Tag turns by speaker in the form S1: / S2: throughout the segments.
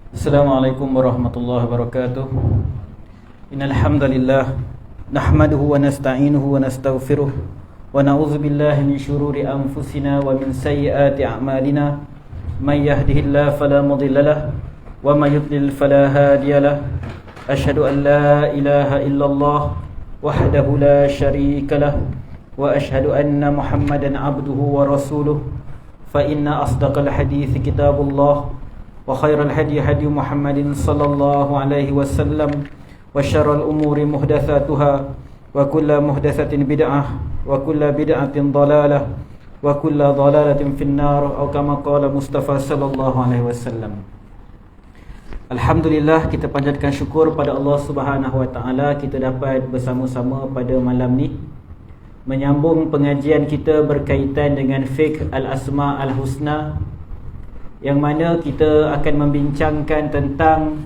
S1: Assalamualaikum warahmatullahi wabarakatuh. Innal hamdalillah nahmaduhu wa nasta'inuhu wa nastaghfiruh wa na'udzu billahi min shururi anfusina wa min sayyiati a'malina. May yahdihillahu fala mudilla lahu wa may yudlil fala hadiya lahu. Asyhadu an la ilaha illallah wahdahu la syarika lahu wa asyhadu anna Muhammadan 'abduhu wa rasuluh. Fa inna asdaqal hadithi kitabullah wa khairal hadi hadi Muhammadin sallallahu alaihi wasallam wa syarrul umuri muhdatsatuha wa kullu muhdatsatin bid'ah wa kullu bid'atin dhalalah wa kullu dhalalatin finnar atau kama qala Mustafa sallallahu alaihi wasallam. Alhamdulillah, kita panjatkan syukur pada Allah Subhanahu wa taala kita dapat bersama-sama pada malam ni menyambung pengajian kita berkaitan dengan fiqh al-asma al-husna, yang mana kita akan membincangkan tentang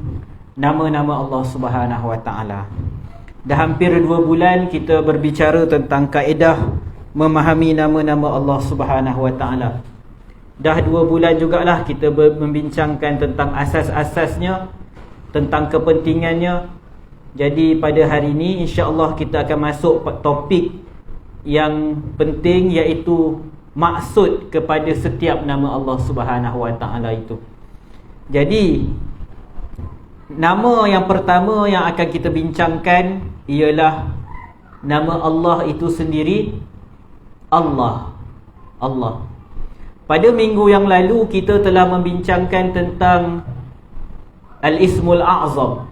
S1: nama-nama Allah Subhanahu wa taala. Dah hampir 2 bulan kita berbicara tentang kaedah memahami nama-nama Allah Subhanahu wa taala. Dah 2 bulan jugalah kita membincangkan tentang asas-asasnya, tentang kepentingannya. Jadi pada hari ini insya-Allah kita akan masuk topik yang penting, iaitu maksud kepada setiap nama Allah Subhanahu wa taala itu. Jadi nama yang pertama yang akan kita bincangkan ialah nama Allah itu sendiri, Allah. Allah. Pada minggu yang lalu kita telah membincangkan tentang Al-Ismul A'zam,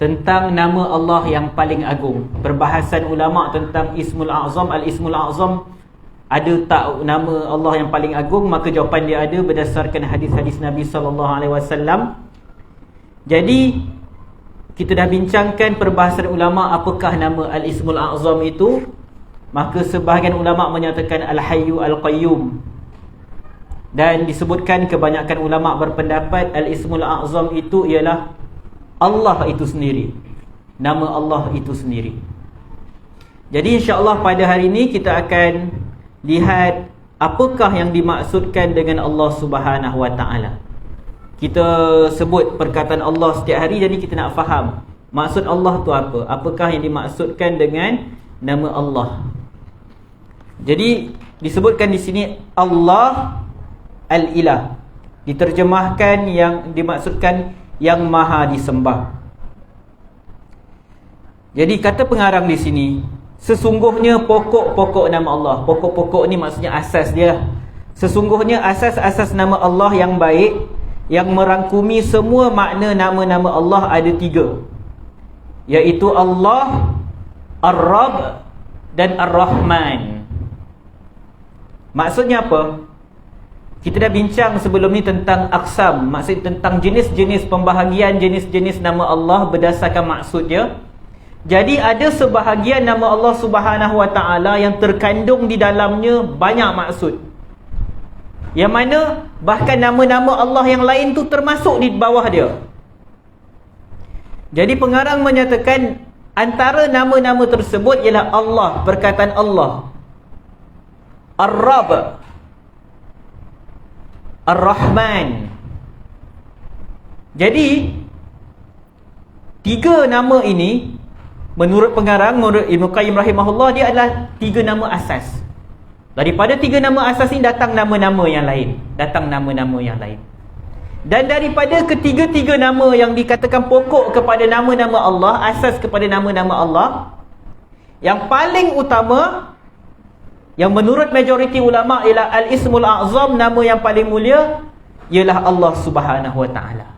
S1: tentang nama Allah yang paling agung. Perbahasan ulama tentang Ismul A'zam, Al-Ismul A'zam, ada tak nama Allah yang paling agung? Maka jawapan dia ada berdasarkan hadis-hadis Nabi SAW. Jadi kita dah bincangkan perbahasan ulama apakah nama Al-Ismul A'zam itu. Maka sebahagian ulama menyatakan Al-Hayyu Al-Qayyum, dan disebutkan kebanyakan ulama berpendapat Al-Ismul A'zam itu ialah Allah itu sendiri, nama Allah itu sendiri. Jadi insya-Allah pada hari ini kita akan lihat apakah yang dimaksudkan dengan Allah Subhanahu wa taala. Kita sebut perkataan Allah setiap hari, jadi kita nak faham maksud Allah tu apa? Apakah yang dimaksudkan dengan nama Allah? Jadi disebutkan di sini Allah Al-Ilah, diterjemahkan yang dimaksudkan yang maha disembah. Jadi kata pengarang di sini, sesungguhnya pokok-pokok nama Allah. Pokok-pokok ni maksudnya asas dia. Sesungguhnya asas-asas nama Allah yang baik, yang merangkumi semua makna nama-nama Allah ada 3, iaitu Allah, Ar-Rabb dan Ar-Rahman. Maksudnya apa? Kita dah bincang sebelum ni tentang aqsam, maksud tentang jenis-jenis pembahagian jenis-jenis nama Allah berdasarkan maksud dia. Jadi ada sebahagian nama Allah Subhanahu wa taala yang terkandung di dalamnya banyak maksud, yang mana bahkan nama-nama Allah yang lain tu termasuk di bawah dia. Jadi pengarang menyatakan antara nama-nama tersebut ialah Allah, perkataan Allah, Ar-Rabb, Ar-Rahman. Jadi 3 nama ini menurut pengarang, menurut Ibn Qayyim rahimahullah, dia adalah 3 nama asas. Daripada 3 nama asas ini datang nama-nama yang lain, datang nama-nama yang lain. Dan daripada ketiga-tiga nama yang dikatakan pokok kepada nama-nama Allah, asas kepada nama-nama Allah, yang paling utama, yang menurut majoriti ulama ialah Al-Ismul A'zam, nama yang paling mulia, ialah Allah Subhanahu wa taala.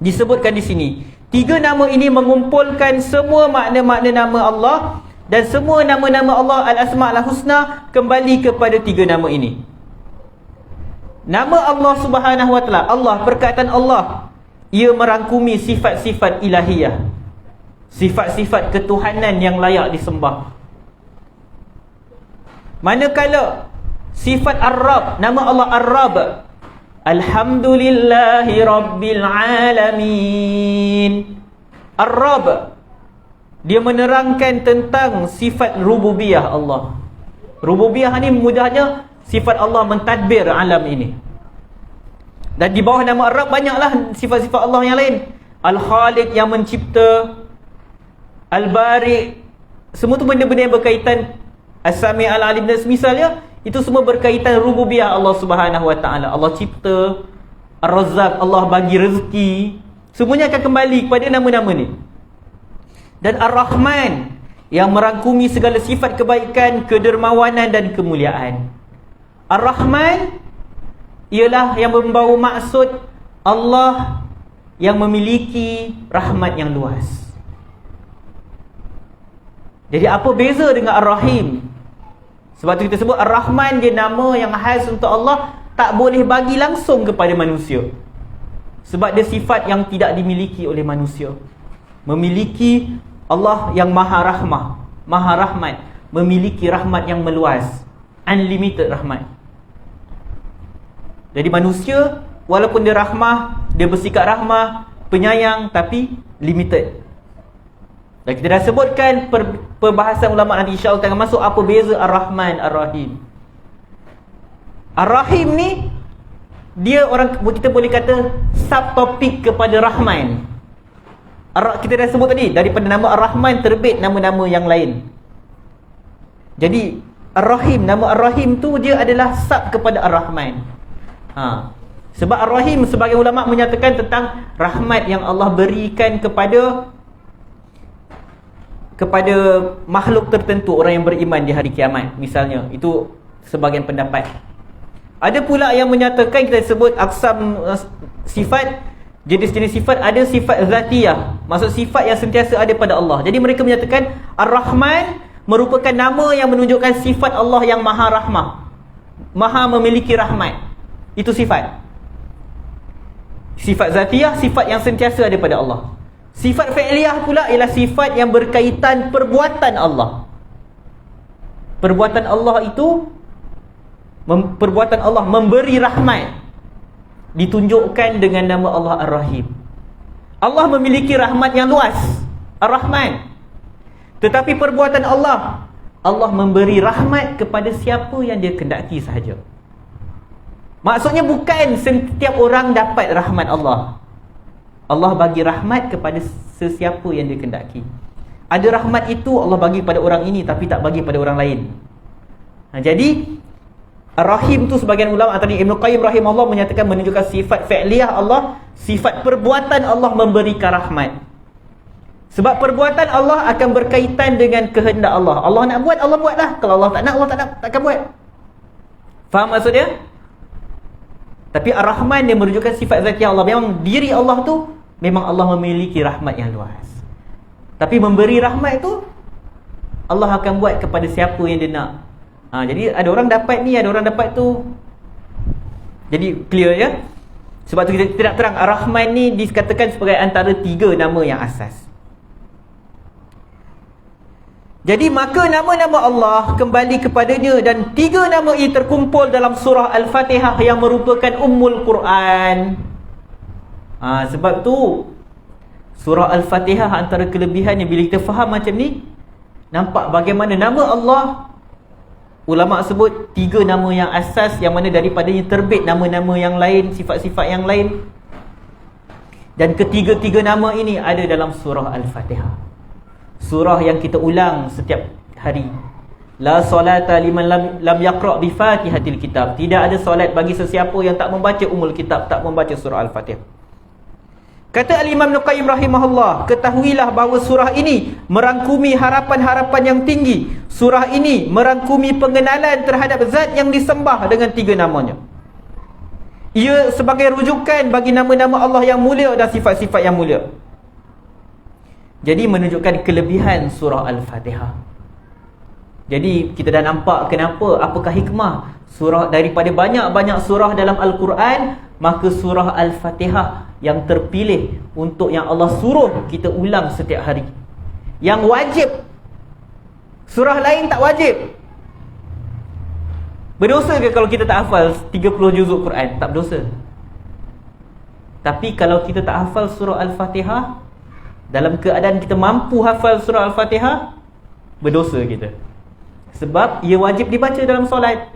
S1: Disebutkan di sini 3 nama ini mengumpulkan semua makna-makna nama Allah, dan semua nama-nama Allah Al-Asma' Al-Husna kembali kepada 3 nama ini. Nama Allah Subhanahu wa taala, Allah, perkataan Allah, ia merangkumi sifat-sifat ilahiyah, sifat-sifat ketuhanan yang layak disembah. Manakala sifat Ar-Rabb, nama Allah Ar-Rabb, Alhamdulillahi Rabbil Alamin. Ar-Rabb, dia menerangkan tentang sifat rububiyah Allah. Rububiyah ni mudahnya sifat Allah mentadbir alam ini. Dan di bawah nama Ar-Rabb banyaklah sifat-sifat Allah yang lain. Al-Khaliq, yang mencipta. Al-Bari, semua tu benda-benda yang berkaitan. As-Sami' Al-Alim dan semisalnya, itu semua berkaitan rububiyah Allah Subhanahu Wa Taala. Allah cipta. Ar-Razzaq, Allah bagi rezeki. Semuanya akan kembali kepada nama-nama ni. Dan Ar-Rahman, yang merangkumi segala sifat kebaikan, kedermawanan dan kemuliaan. Ar-Rahman ialah yang membawa maksud Allah yang memiliki rahmat yang luas. Jadi apa beza dengan Ar-Rahim? Sebab tu kita sebut Ar-Rahman dia nama yang khas untuk Allah, tak boleh bagi langsung kepada manusia. Sebab dia sifat yang tidak dimiliki oleh manusia. Memiliki Allah yang maha rahmah, maha rahmat, memiliki rahmat yang meluas, unlimited rahmat. Jadi manusia walaupun dia rahmah, dia bersikap rahmah, penyayang, tapi limited. Dan kita dah sebutkan perbahasan ulama nanti insya-Allah akan masuk apa beza Ar-Rahman, Ar-Rahim. Ar-Rahim ni dia orang, kita boleh kata subtopik kepada Rahman. Kita dah sebut tadi, daripada nama Ar-Rahman terbit nama-nama yang lain. Jadi Ar-Rahim, nama Ar-Rahim tu dia adalah sub kepada Ar-Rahman. Sebab Ar-Rahim sebagai ulama menyatakan tentang rahmat yang Allah berikan kepada makhluk tertentu, orang yang beriman di hari kiamat misalnya. Itu sebagian pendapat. Ada pula yang menyatakan, kita sebut aqsam sifat, jenis-jenis sifat, ada sifat zatiyah, maksud sifat yang sentiasa ada pada Allah. Jadi mereka menyatakan Ar-Rahman merupakan nama yang menunjukkan sifat Allah yang maha rahmah, maha memiliki rahmat. Itu sifat. Sifat zatiyah, sifat yang sentiasa ada pada Allah. Sifat fi'liyah pula ialah sifat yang berkaitan perbuatan Allah. Perbuatan Allah itu, perbuatan Allah memberi rahmat, ditunjukkan dengan nama Allah Ar-Rahim. Allah memiliki rahmat yang luas, Ar-Rahman. Tetapi perbuatan Allah, Allah memberi rahmat kepada siapa yang dia kehendaki sahaja. Maksudnya bukan setiap orang dapat rahmat Allah. Allah bagi rahmat kepada sesiapa yang dia kehendaki. Ada rahmat itu Allah bagi pada orang ini, tapi tak bagi pada orang lain. Jadi Ar-Rahim tu sebagian ulama, tadi Ibn Qayyim rahimahullah menyatakan menunjukkan sifat fi'liyah Allah, sifat perbuatan Allah memberikan rahmat. Sebab perbuatan Allah akan berkaitan dengan kehendak Allah. Allah nak buat, Allah buatlah. Kalau Allah tak nak, Allah takkan buat. Faham maksudnya? Tapi Ar-Rahman dia menunjukkan sifat zatiyah Allah. Memang diri Allah tu, memang Allah memiliki rahmat yang luas. Tapi memberi rahmat tu Allah akan buat kepada siapa yang dia nak. Jadi ada orang dapat ni, ada orang dapat tu. Jadi clear ya. Sebab tu kita nak terang Ar-Rahman ni dikatakan sebagai antara 3 nama yang asas. Jadi maka nama-nama Allah kembali kepadanya, dan 3 nama ini terkumpul dalam surah Al-Fatihah yang merupakan Ummul Quran. Sebab tu surah Al-Fatihah antara kelebihannya, bila kita faham macam ni, nampak bagaimana nama Allah, ulama sebut 3 nama yang asas, yang mana daripadanya terbit nama-nama yang lain, sifat-sifat yang lain. Dan ketiga-tiga nama ini ada dalam surah Al-Fatihah. Surah yang kita ulang setiap hari. La solata liman lam yaqra' bi Fatihatil Kitab. Tidak ada solat bagi sesiapa yang tak membaca Ummul Kitab, tak membaca surah Al-Fatihah. Kata Al-Imam Ibn Qayyim rahimahullah, ketahuilah bahawa surah ini merangkumi harapan-harapan yang tinggi. Surah ini merangkumi pengenalan terhadap zat yang disembah dengan 3 namanya. Ia sebagai rujukan bagi nama-nama Allah yang mulia dan sifat-sifat yang mulia. Jadi menunjukkan kelebihan surah Al-Fatihah. Jadi kita dah nampak kenapa, apakah hikmah surah daripada banyak-banyak surah dalam Al-Quran, maka surah Al-Fatihah yang terpilih untuk yang Allah suruh kita ulang setiap hari. Yang wajib. Surah lain tak wajib. Berdosa ke kalau kita tak hafal 30 juzuk Quran? Tak berdosa. Tapi kalau kita tak hafal surah Al-Fatihah, dalam keadaan kita mampu hafal surah Al-Fatihah, berdosa kita. Sebab ia wajib dibaca dalam solat.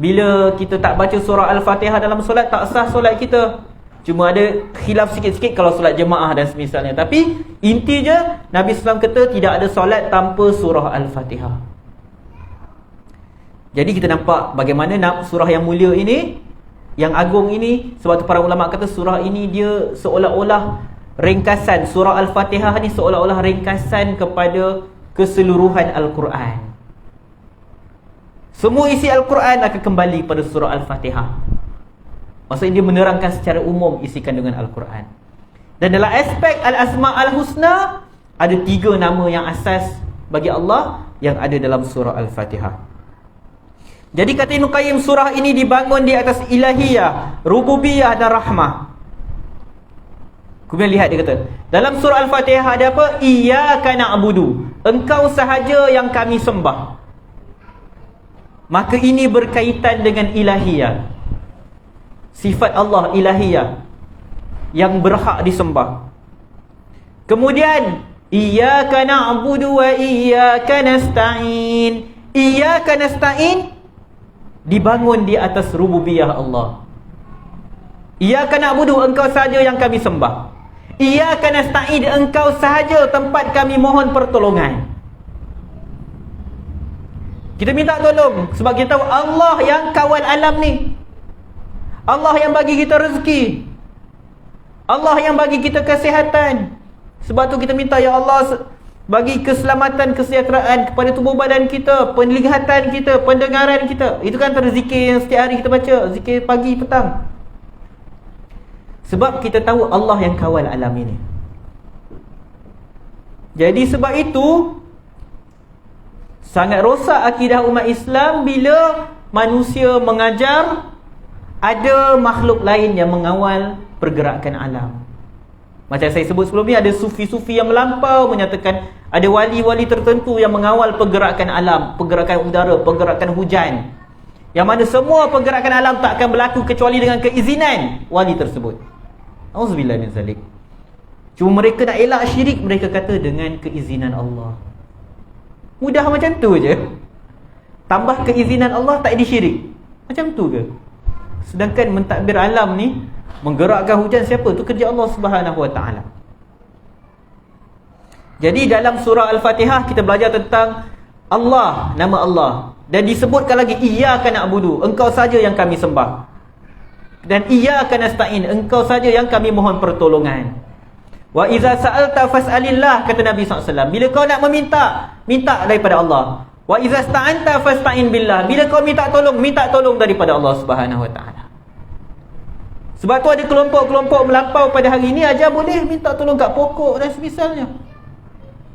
S1: bila kita tak baca surah Al-Fatihah dalam solat, tak sah solat kita. Cuma ada khilaf sikit-sikit kalau solat jemaah dan semisalnya. Tapi inti je, Nabi SAW kata tidak ada solat tanpa surah Al-Fatihah. Jadi kita nampak bagaimana surah yang mulia ini, yang agung ini, sebab tu para ulama kata surah ini dia seolah-olah ringkasan. Surah Al-Fatihah ni seolah-olah ringkasan kepada keseluruhan Al-Quran. Semua isi Al-Quran akan kembali pada surah Al-Fatihah. Maksudnya dia menerangkan secara umum isi kandungan Al-Quran. Dan dalam aspek Al-Asma' Al-Husna, ada 3 nama yang asas bagi Allah yang ada dalam surah Al-Fatihah. Jadi kata Ibn Qayyim, surah ini dibangun di atas ilahiyah, rububiyah dan rahmah. Kemudian lihat dia kata, dalam surah Al-Fatihah ada apa? Iyyaka na'budu, engkau sahaja yang kami sembah. Maka ini berkaitan dengan ilahiyah, sifat Allah ilahiyah yang berhak disembah. Kemudian iyyaka na'budu wa iyyaka nasta'in. Iyyaka nasta'in dibangun di atas rububiyah Allah. Iyyaka na'budu, engkau sahaja yang kami sembah. Iyyaka nasta'in, engkau sahaja tempat kami mohon pertolongan. Kita minta tolong sebab kita tahu Allah yang kawal alam ni, Allah yang bagi kita rezeki, Allah yang bagi kita kesihatan. Sebab tu kita minta, ya Allah, bagi keselamatan, kesejahteraan kepada tubuh badan kita, penglihatan kita, pendengaran kita. Itu kan antara zikir yang setiap hari kita baca, zikir pagi, petang. Sebab kita tahu Allah yang kawal alam ini. Jadi sebab itu sangat rosak akidah umat Islam bila manusia mengajar ada makhluk lain yang mengawal pergerakan alam. Macam saya sebut sebelum ni, ada sufi-sufi yang melampau menyatakan ada wali-wali tertentu yang mengawal pergerakan alam, pergerakan udara, pergerakan hujan, yang mana semua pergerakan alam tak akan berlaku kecuali dengan keizinan wali tersebut. Auzubillah min zalik. Cuma mereka nak elak syirik, mereka kata dengan keizinan Allah. Mudah macam tu je. Tambah keizinan Allah tak ada syirik. Macam tu ke? Sedangkan mentadbir alam ni, menggerakkan hujan, siapa? Tu kerja Allah Subhanahu Wa Taala. Jadi dalam surah Al-Fatihah kita belajar tentang Allah, nama Allah, dan disebutkan lagi iyyaka na'budu, engkau saja yang kami sembah, dan iyyaka nasta'in, engkau saja yang kami mohon pertolongan. Wa idza sa'alta fas'alillah, kata Nabi SAW, bila kau nak meminta, minta daripada Allah. Wa idza sta'anta fasta'in billah, bila kau minta tolong daripada Allah Subhanahu Wa Taala. Sebab tu ada kelompok-kelompok melampau pada hari ini ajar boleh minta tolong kat pokok dan semisalnya.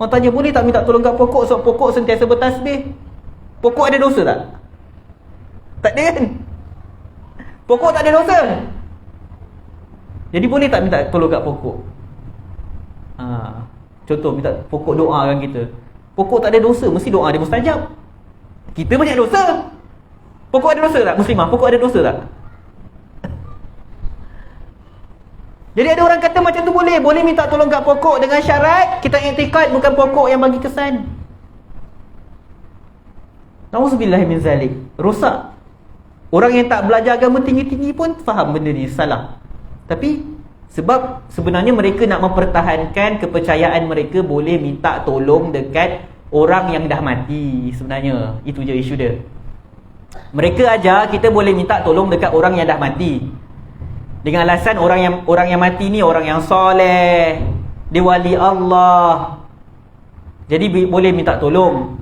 S1: Orang tanya, boleh tak minta tolong kat pokok sebab pokok sentiasa bertasbih? Pokok ada dosa tak? Tak ada kan? Pokok tak ada dosa. Jadi boleh tak minta tolong kat pokok? Contoh, minta pokok doakan kita. Pokok tak ada dosa, mesti doa dia mustajab. Kita banyak dosa. Pokok ada dosa tak? Muslimah, pokok ada dosa tak? Jadi ada orang kata macam tu boleh minta tolong kat pokok dengan syarat kita i'tikad bukan pokok yang bagi kesan. Nauzubillah min zalik. Rosak. Orang yang tak belajar agama tinggi-tinggi pun faham benda ni salah. Tapi sebab sebenarnya mereka nak mempertahankan kepercayaan mereka boleh minta tolong dekat orang yang dah mati. Sebenarnya itu je isu dia. Mereka ajar kita boleh minta tolong dekat orang yang dah mati, dengan alasan orang yang mati ni orang yang soleh, dia wali Allah, jadi boleh minta tolong.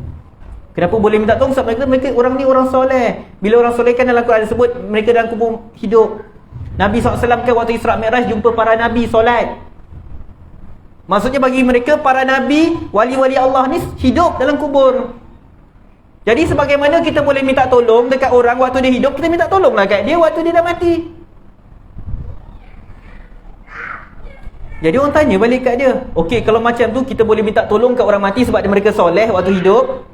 S1: Kenapa boleh minta tolong? Sebab mereka orang ni orang soleh. Bila orang soleh kan dalam Quran sebut mereka dalam kubur hidup. Nabi SAW kan waktu Isra' Mi'raj jumpa para Nabi solat. Maksudnya bagi mereka para Nabi, wali-wali Allah ni hidup dalam kubur. Jadi sebagaimana kita boleh minta tolong dekat orang waktu dia hidup, kita minta tolonglah kat dia waktu dia dah mati. Jadi orang tanya balik kat dia, okey, kalau macam tu kita boleh minta tolong kat orang mati sebab mereka soleh waktu hidup,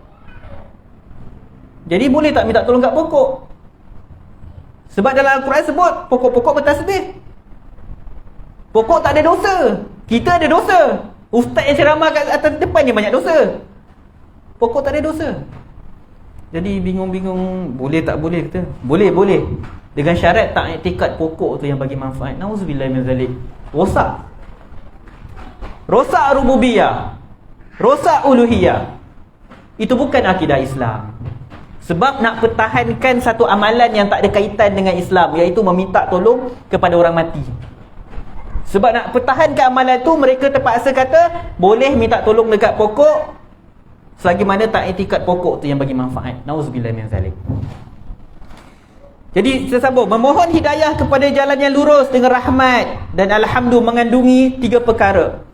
S1: jadi boleh tak minta tolong kat pokok? Sebab dalam Al-Quran sebut pokok-pokok bertasbih. Pokok tak ada dosa, kita ada dosa. Ustaz yang ceramah kat atas depan ni banyak dosa. Pokok tak ada dosa. Jadi bingung-bingung, boleh tak boleh kata? Boleh. Dengan syarat tak i'tikad pokok tu yang bagi manfaat. Nauzubillah min zalik. Rosak rububiyah, rosak uluhiyah. Itu bukan akidah Islam. Sebab nak pertahankan satu amalan yang tak ada kaitan dengan Islam, iaitu meminta tolong kepada orang mati. Sebab nak pertahankan amalan tu, mereka terpaksa kata boleh minta tolong dekat pokok selagi mana tak i'tikad pokok tu yang bagi manfaat. Nauzubillah min zalik. Jadi kita sambung, memohon hidayah kepada jalan yang lurus dengan rahmat dan alhamdulillah mengandungi 3 perkara.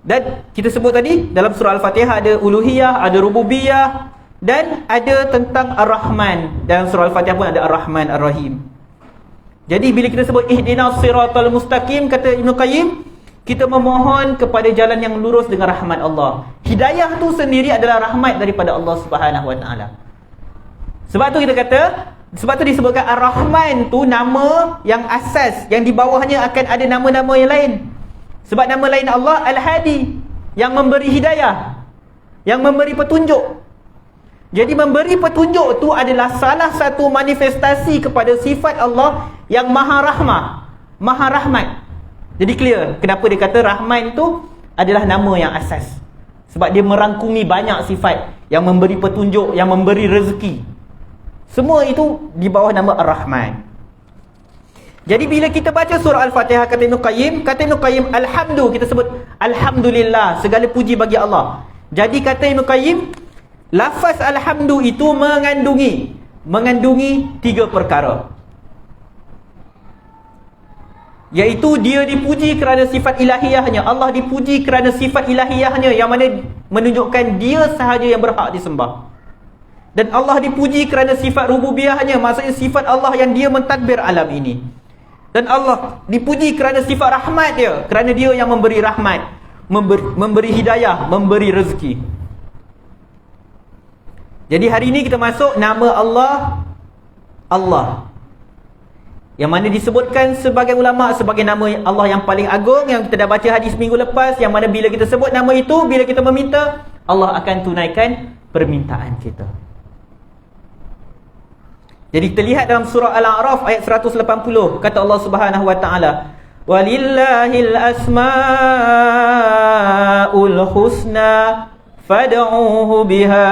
S1: Dan kita sebut tadi dalam surah Al-Fatihah ada uluhiyah, ada rububiyah dan ada tentang Ar-Rahman. Dalam surah Al-Fatihah pun ada Ar-Rahman Ar-Rahim. Jadi bila kita sebut ihdinas siratal mustaqim, kata Ibn Qayyim, kita memohon kepada jalan yang lurus dengan rahmat Allah. Hidayah tu sendiri adalah rahmat daripada Allah Subhanahu Wa Taala. Sebab tu kita kata, sebab tu disebutkan Ar-Rahman tu nama yang asas, yang di bawahnya akan ada nama-nama yang lain. Sebab nama lain Allah Al-Hadi, yang memberi hidayah, yang memberi petunjuk. Jadi memberi petunjuk tu adalah salah satu manifestasi kepada sifat Allah yang Maha Rahmah, Maha Rahmat. Jadi clear kenapa dia kata Rahman tu adalah nama yang asas. Sebab dia merangkumi banyak sifat, yang memberi petunjuk, yang memberi rezeki. Semua itu di bawah nama Ar-Rahman. Jadi bila kita baca surah Al-Fatihah, kata Ibn Qayyim, alhamdulillah, kita sebut alhamdulillah, segala puji bagi Allah. Jadi kata Ibn Qayyim, lafaz alhamdulillah itu mengandungi 3 perkara. Iaitu dia dipuji kerana sifat ilahiyahnya. Allah dipuji kerana sifat ilahiyahnya, yang mana menunjukkan dia sahaja yang berhak disembah. Dan Allah dipuji kerana sifat rububiyahnya, maksudnya sifat Allah yang dia mentadbir alam ini. Dan Allah dipuji kerana sifat rahmat dia, kerana dia yang memberi rahmat, memberi hidayah, memberi rezeki. Jadi hari ini kita masuk nama Allah, yang mana disebutkan sebagai ulama sebagai nama Allah yang paling agung, yang kita dah baca hadis minggu lepas, yang mana bila kita sebut nama itu, bila kita meminta, Allah akan tunaikan permintaan kita. Jadi kita lihat dalam surah Al-A'raf ayat 180, kata Allah Subhanahu Wa Taala, walillahil asmaul husna fad'uhu biha.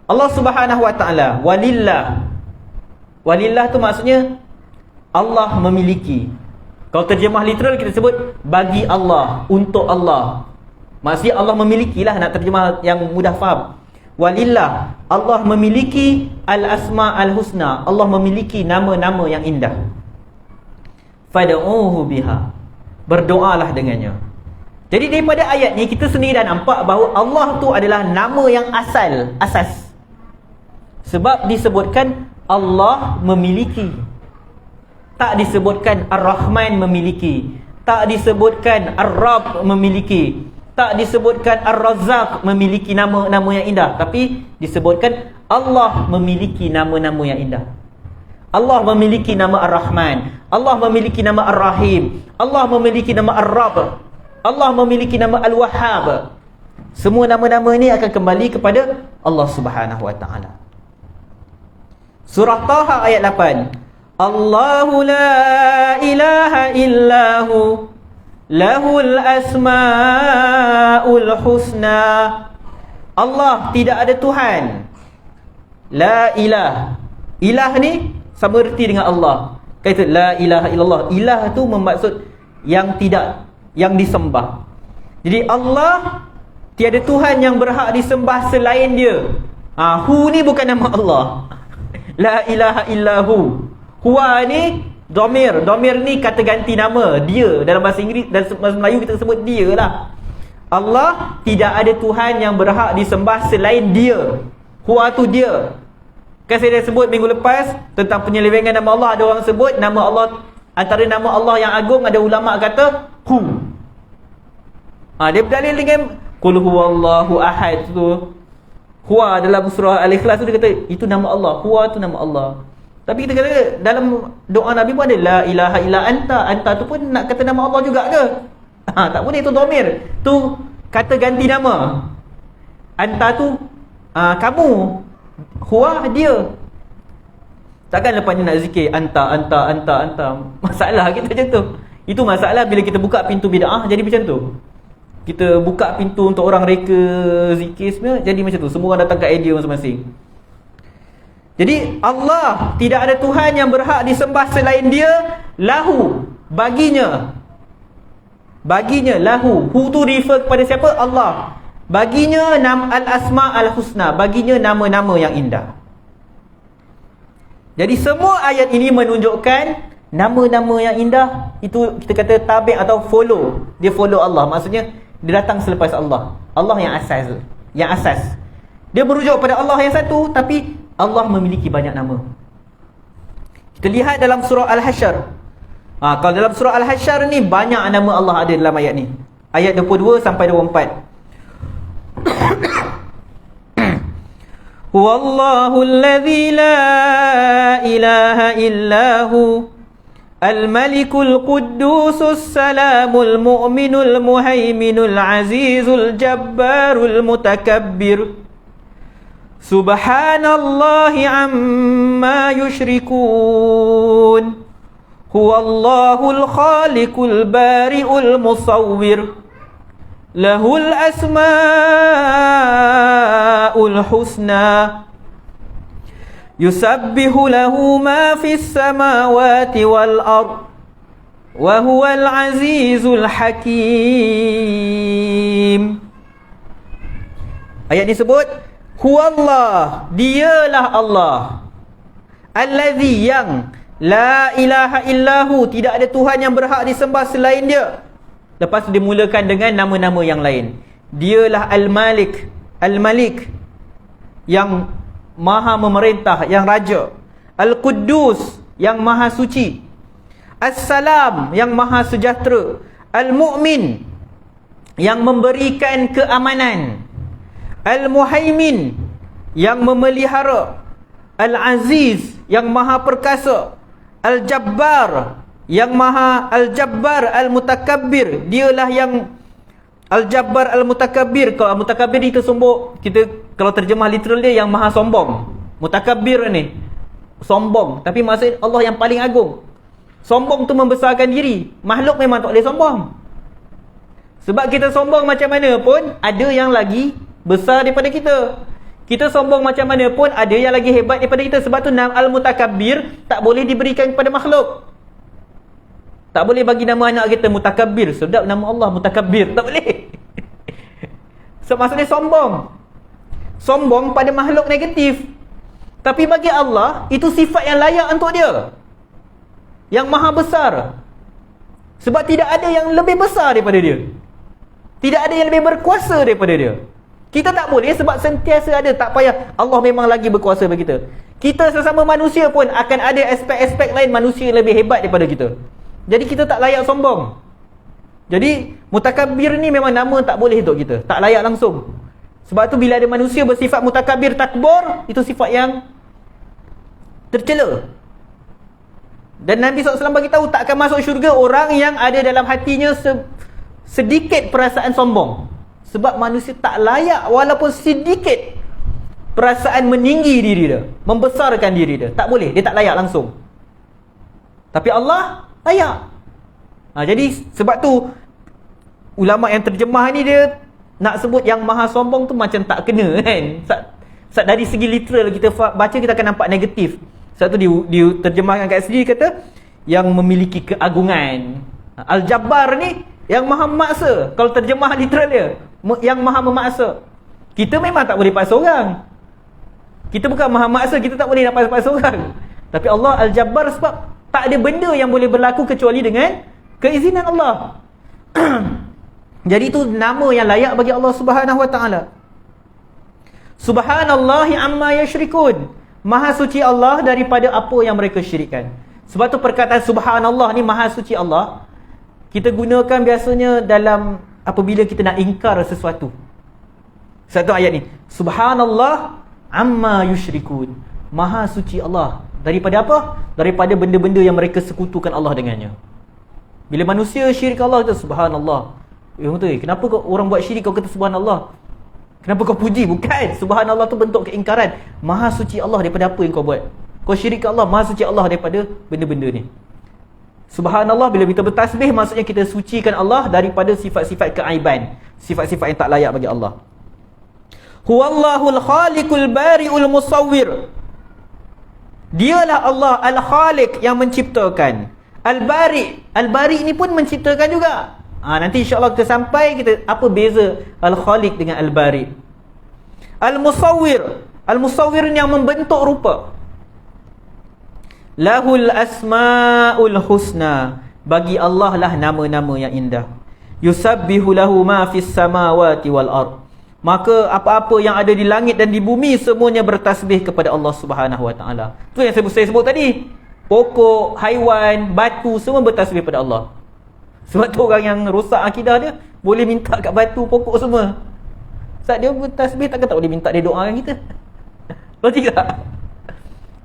S1: Allah Subhanahu Wa Taala, walillah tu maksudnya Allah memiliki. Kalau terjemah literal kita sebut bagi Allah, untuk Allah. Maksudnya Allah memilikilah, nak terjemah yang mudah faham. Walillah, Allah memiliki al-asma al-husna, Allah memiliki nama-nama yang indah. Fad'uhu biha, berdoalah dengannya. Jadi daripada ayat ni kita sendiri dah nampak bahawa Allah tu adalah nama yang asas. Sebab disebutkan Allah memiliki, tak disebutkan Ar-Rahman memiliki, tak disebutkan Ar-Rabb memiliki, tak disebutkan Ar-Razzaq memiliki nama-nama yang indah, tapi disebutkan Allah memiliki nama-nama yang indah. Allah memiliki nama Ar-Rahman, Allah memiliki nama Ar-Rahim, Allah memiliki nama Ar-Rabb, Allah memiliki nama Al-Wahhab. Semua nama-nama ini akan kembali kepada Allah Subhanahu Wa Taala. Surah Taha ayat 8, Allahu la ilaha illahu lahul asmaul husna. Allah tidak ada Tuhan. La ilah. Ilah ni sama erti dengan Allah. Kata la ilaha illallah. Ilah tu bermaksud yang tidak, yang disembah. Jadi Allah tiada Tuhan yang berhak disembah selain dia. Hu ni bukan nama Allah. La ilaha illahu. Huwa ni domir ni kata ganti nama dia. Dalam bahasa Inggeris dan bahasa Melayu kita sebut dia lah. Allah tidak ada Tuhan yang berhak disembah selain dia. Huwa tu dia. Kan saya dah sebut minggu lepas tentang penyelewengan nama Allah. Ada orang sebut nama Allah, antara nama Allah yang agung, ada ulama kata Hu. Dia berdalil dengan Qul huwallahu ahad tu. Huwa dalam surah Al-Ikhlas tu dia kata itu nama Allah. Huwa tu nama Allah. Tapi kita kata dalam doa Nabi pun ada la ilaha illa anta. Anta tu pun nak kata nama Allah juga ke? Tak boleh, tu domir. Tu kata ganti nama. Anta tu kamu. Huwa dia. Takkan lepas ni nak zikir anta. Masalah kita macam tu. Itu masalah bila kita buka pintu bid'ah jadi macam tu. Kita buka pintu untuk orang reka zikir semua jadi macam tu. Semua orang datang ke idea masing-masing. Jadi Allah, tidak ada Tuhan yang berhak disembah selain dia. Lahu, baginya lahu. Hu tu refer kepada siapa? Allah. Baginya al-asma al-husna, baginya nama-nama yang indah. Jadi semua ayat ini menunjukkan nama-nama yang indah. Itu kita kata tabi' atau follow. Dia follow Allah. Maksudnya dia datang selepas Allah. Allah yang asas. Dia merujuk pada Allah yang satu, tapi Allah memiliki banyak nama. Kita lihat dalam surah Al-Hasyr. Kalau dalam surah Al-Hasyr ni banyak nama Allah ada dalam ayat ni. Ayat 22 sampai 24. Huwallahu alladhi la ilaha illahu al-malikul quddusus salamul mu'minul muhaiminul azizul jabbarul mutakabbir. Subhanallahi amma yushrikun. Huwallahul khaliqul bari'ul musawwir. Lahul asma'ul husna. Yusabbihu lahu ma fis samawati wal ard. Wa huwal azizul hakim. Ayat ni sebut Huwallah, dialah Allah. Allazi, yang la ilaha illahu, tidak ada Tuhan yang berhak disembah selain dia. Lepas tu dimulakan dengan nama-nama yang lain. Dialah Al-Malik, Al-Malik, yang maha memerintah, yang raja. Al-Quddus, yang maha suci. As-Salam, yang maha sejahtera. Al-Mu'min, yang memberikan keamanan. Al-Muhaimin, yang memelihara. Al-Aziz, yang maha perkasa. Al-Jabbar, yang maha Al-Jabbar Al-Mutakabbir. Dialah yang Al-Jabbar Al-Mutakabbir. Kalau Al-Mutakabbir itu kita kalau terjemah literal dia yang maha sombong. Mutakabbir ni sombong, tapi maksud Allah yang paling agung. Sombong tu membesarkan diri. Makhluk memang tak boleh sombong. Sebab kita sombong macam mana pun ada yang lagi besar daripada kita. Kita sombong macam mana pun ada yang lagi hebat daripada kita. Sebab tu nama Al-Mutakabbir tak boleh diberikan kepada makhluk. Tak boleh bagi nama anak kita Mutakabbir. Sedap nama Allah Mutakabbir. Tak boleh. So, maksudnya sombong. Sombong pada makhluk negatif. Tapi bagi Allah, itu sifat yang layak untuk dia, yang maha besar. Sebab tidak ada yang lebih besar daripada dia. Tidak ada yang lebih berkuasa daripada dia. Kita tak boleh sebab sentiasa ada. Tak payah Allah memang lagi berkuasa bagi kita. Kita sesama manusia pun akan ada aspek-aspek lain manusia lebih hebat daripada kita. Jadi kita tak layak sombong. Jadi Mutakabbir ni memang nama tak boleh untuk kita. Tak layak langsung. Sebab tu bila ada manusia bersifat Mutakabbir takbur, itu sifat yang tercela. Dan Nabi SAW bagi tahu tak akan masuk syurga orang yang ada dalam hatinya sedikit perasaan sombong. Sebab manusia tak layak walaupun sedikit perasaan meninggi diri dia, membesarkan diri dia. Tak boleh, dia tak layak langsung. Tapi Allah layak. Jadi sebab tu ulama yang terjemah ni dia nak sebut yang maha sombong tu macam tak kena kan. Dari segi literal kita baca kita akan nampak negatif. Sebab tu diterjemahkan kat sini kata yang memiliki keagungan. Al-Jabbar ni yang maha memaksa. Kalau terjemah literal dia, yang maha memaksa. Kita memang tak boleh paksa orang. Kita bukan maha memaksa, kita tak boleh nak paksa orang. Tapi Allah Al-Jabbar sebab tak ada benda yang boleh berlaku kecuali dengan keizinan Allah. Jadi itu nama yang layak bagi Allah Subhanahu Wa Taala. Subhanallahi amma yushrikun. Maha suci Allah daripada apa yang mereka syirikkan. Sebab tu perkataan subhanallah ni, maha suci Allah, kita gunakan biasanya dalam apabila kita nak ingkar sesuatu. Satu ayat ni, subhanallah amma yushrikun. Maha suci Allah daripada apa? Daripada benda-benda yang mereka sekutukan Allah dengannya. Bila manusia syirik Allah, kita subhanallah. Kenapa kau orang buat syirik kau kata subhanallah? Kenapa kau puji? Bukan. Subhanallah tu bentuk keingkaran. Maha suci Allah daripada apa yang kau buat. Kau syirikkan Allah. Maha suci Allah daripada benda-benda ni. Subhanallah, bila kita bertasbih, maksudnya kita sucikan Allah daripada sifat-sifat keaiban, sifat-sifat yang tak layak bagi Allah. Huwallahul khaliqul bari'ul musawwir. Dialah Allah al-khaliq yang menciptakan. Al-bari'. Al-bari' ni pun menciptakan juga. Nanti insya-Allah kita sampai apa beza al-khaliq dengan al-bari'. Al-musawwir. Al-musawwir yang membentuk rupa. Lahul asmaul husna. Bagi Allah lah nama-nama yang indah. Yusabbihu lahu ma fis samawati wal ard. Maka apa-apa yang ada di langit dan di bumi semuanya bertasbih kepada Allah Subhanahu wa taala. Tu yang saya sebut tadi. Pokok, haiwan, batu semua bertasbih pada Allah. Sebab tu orang yang rosak akidah dia boleh minta kat batu, pokok semua. Saat dia bertasbih takkan tak boleh minta dia doa dengan kita? Kalau tidak.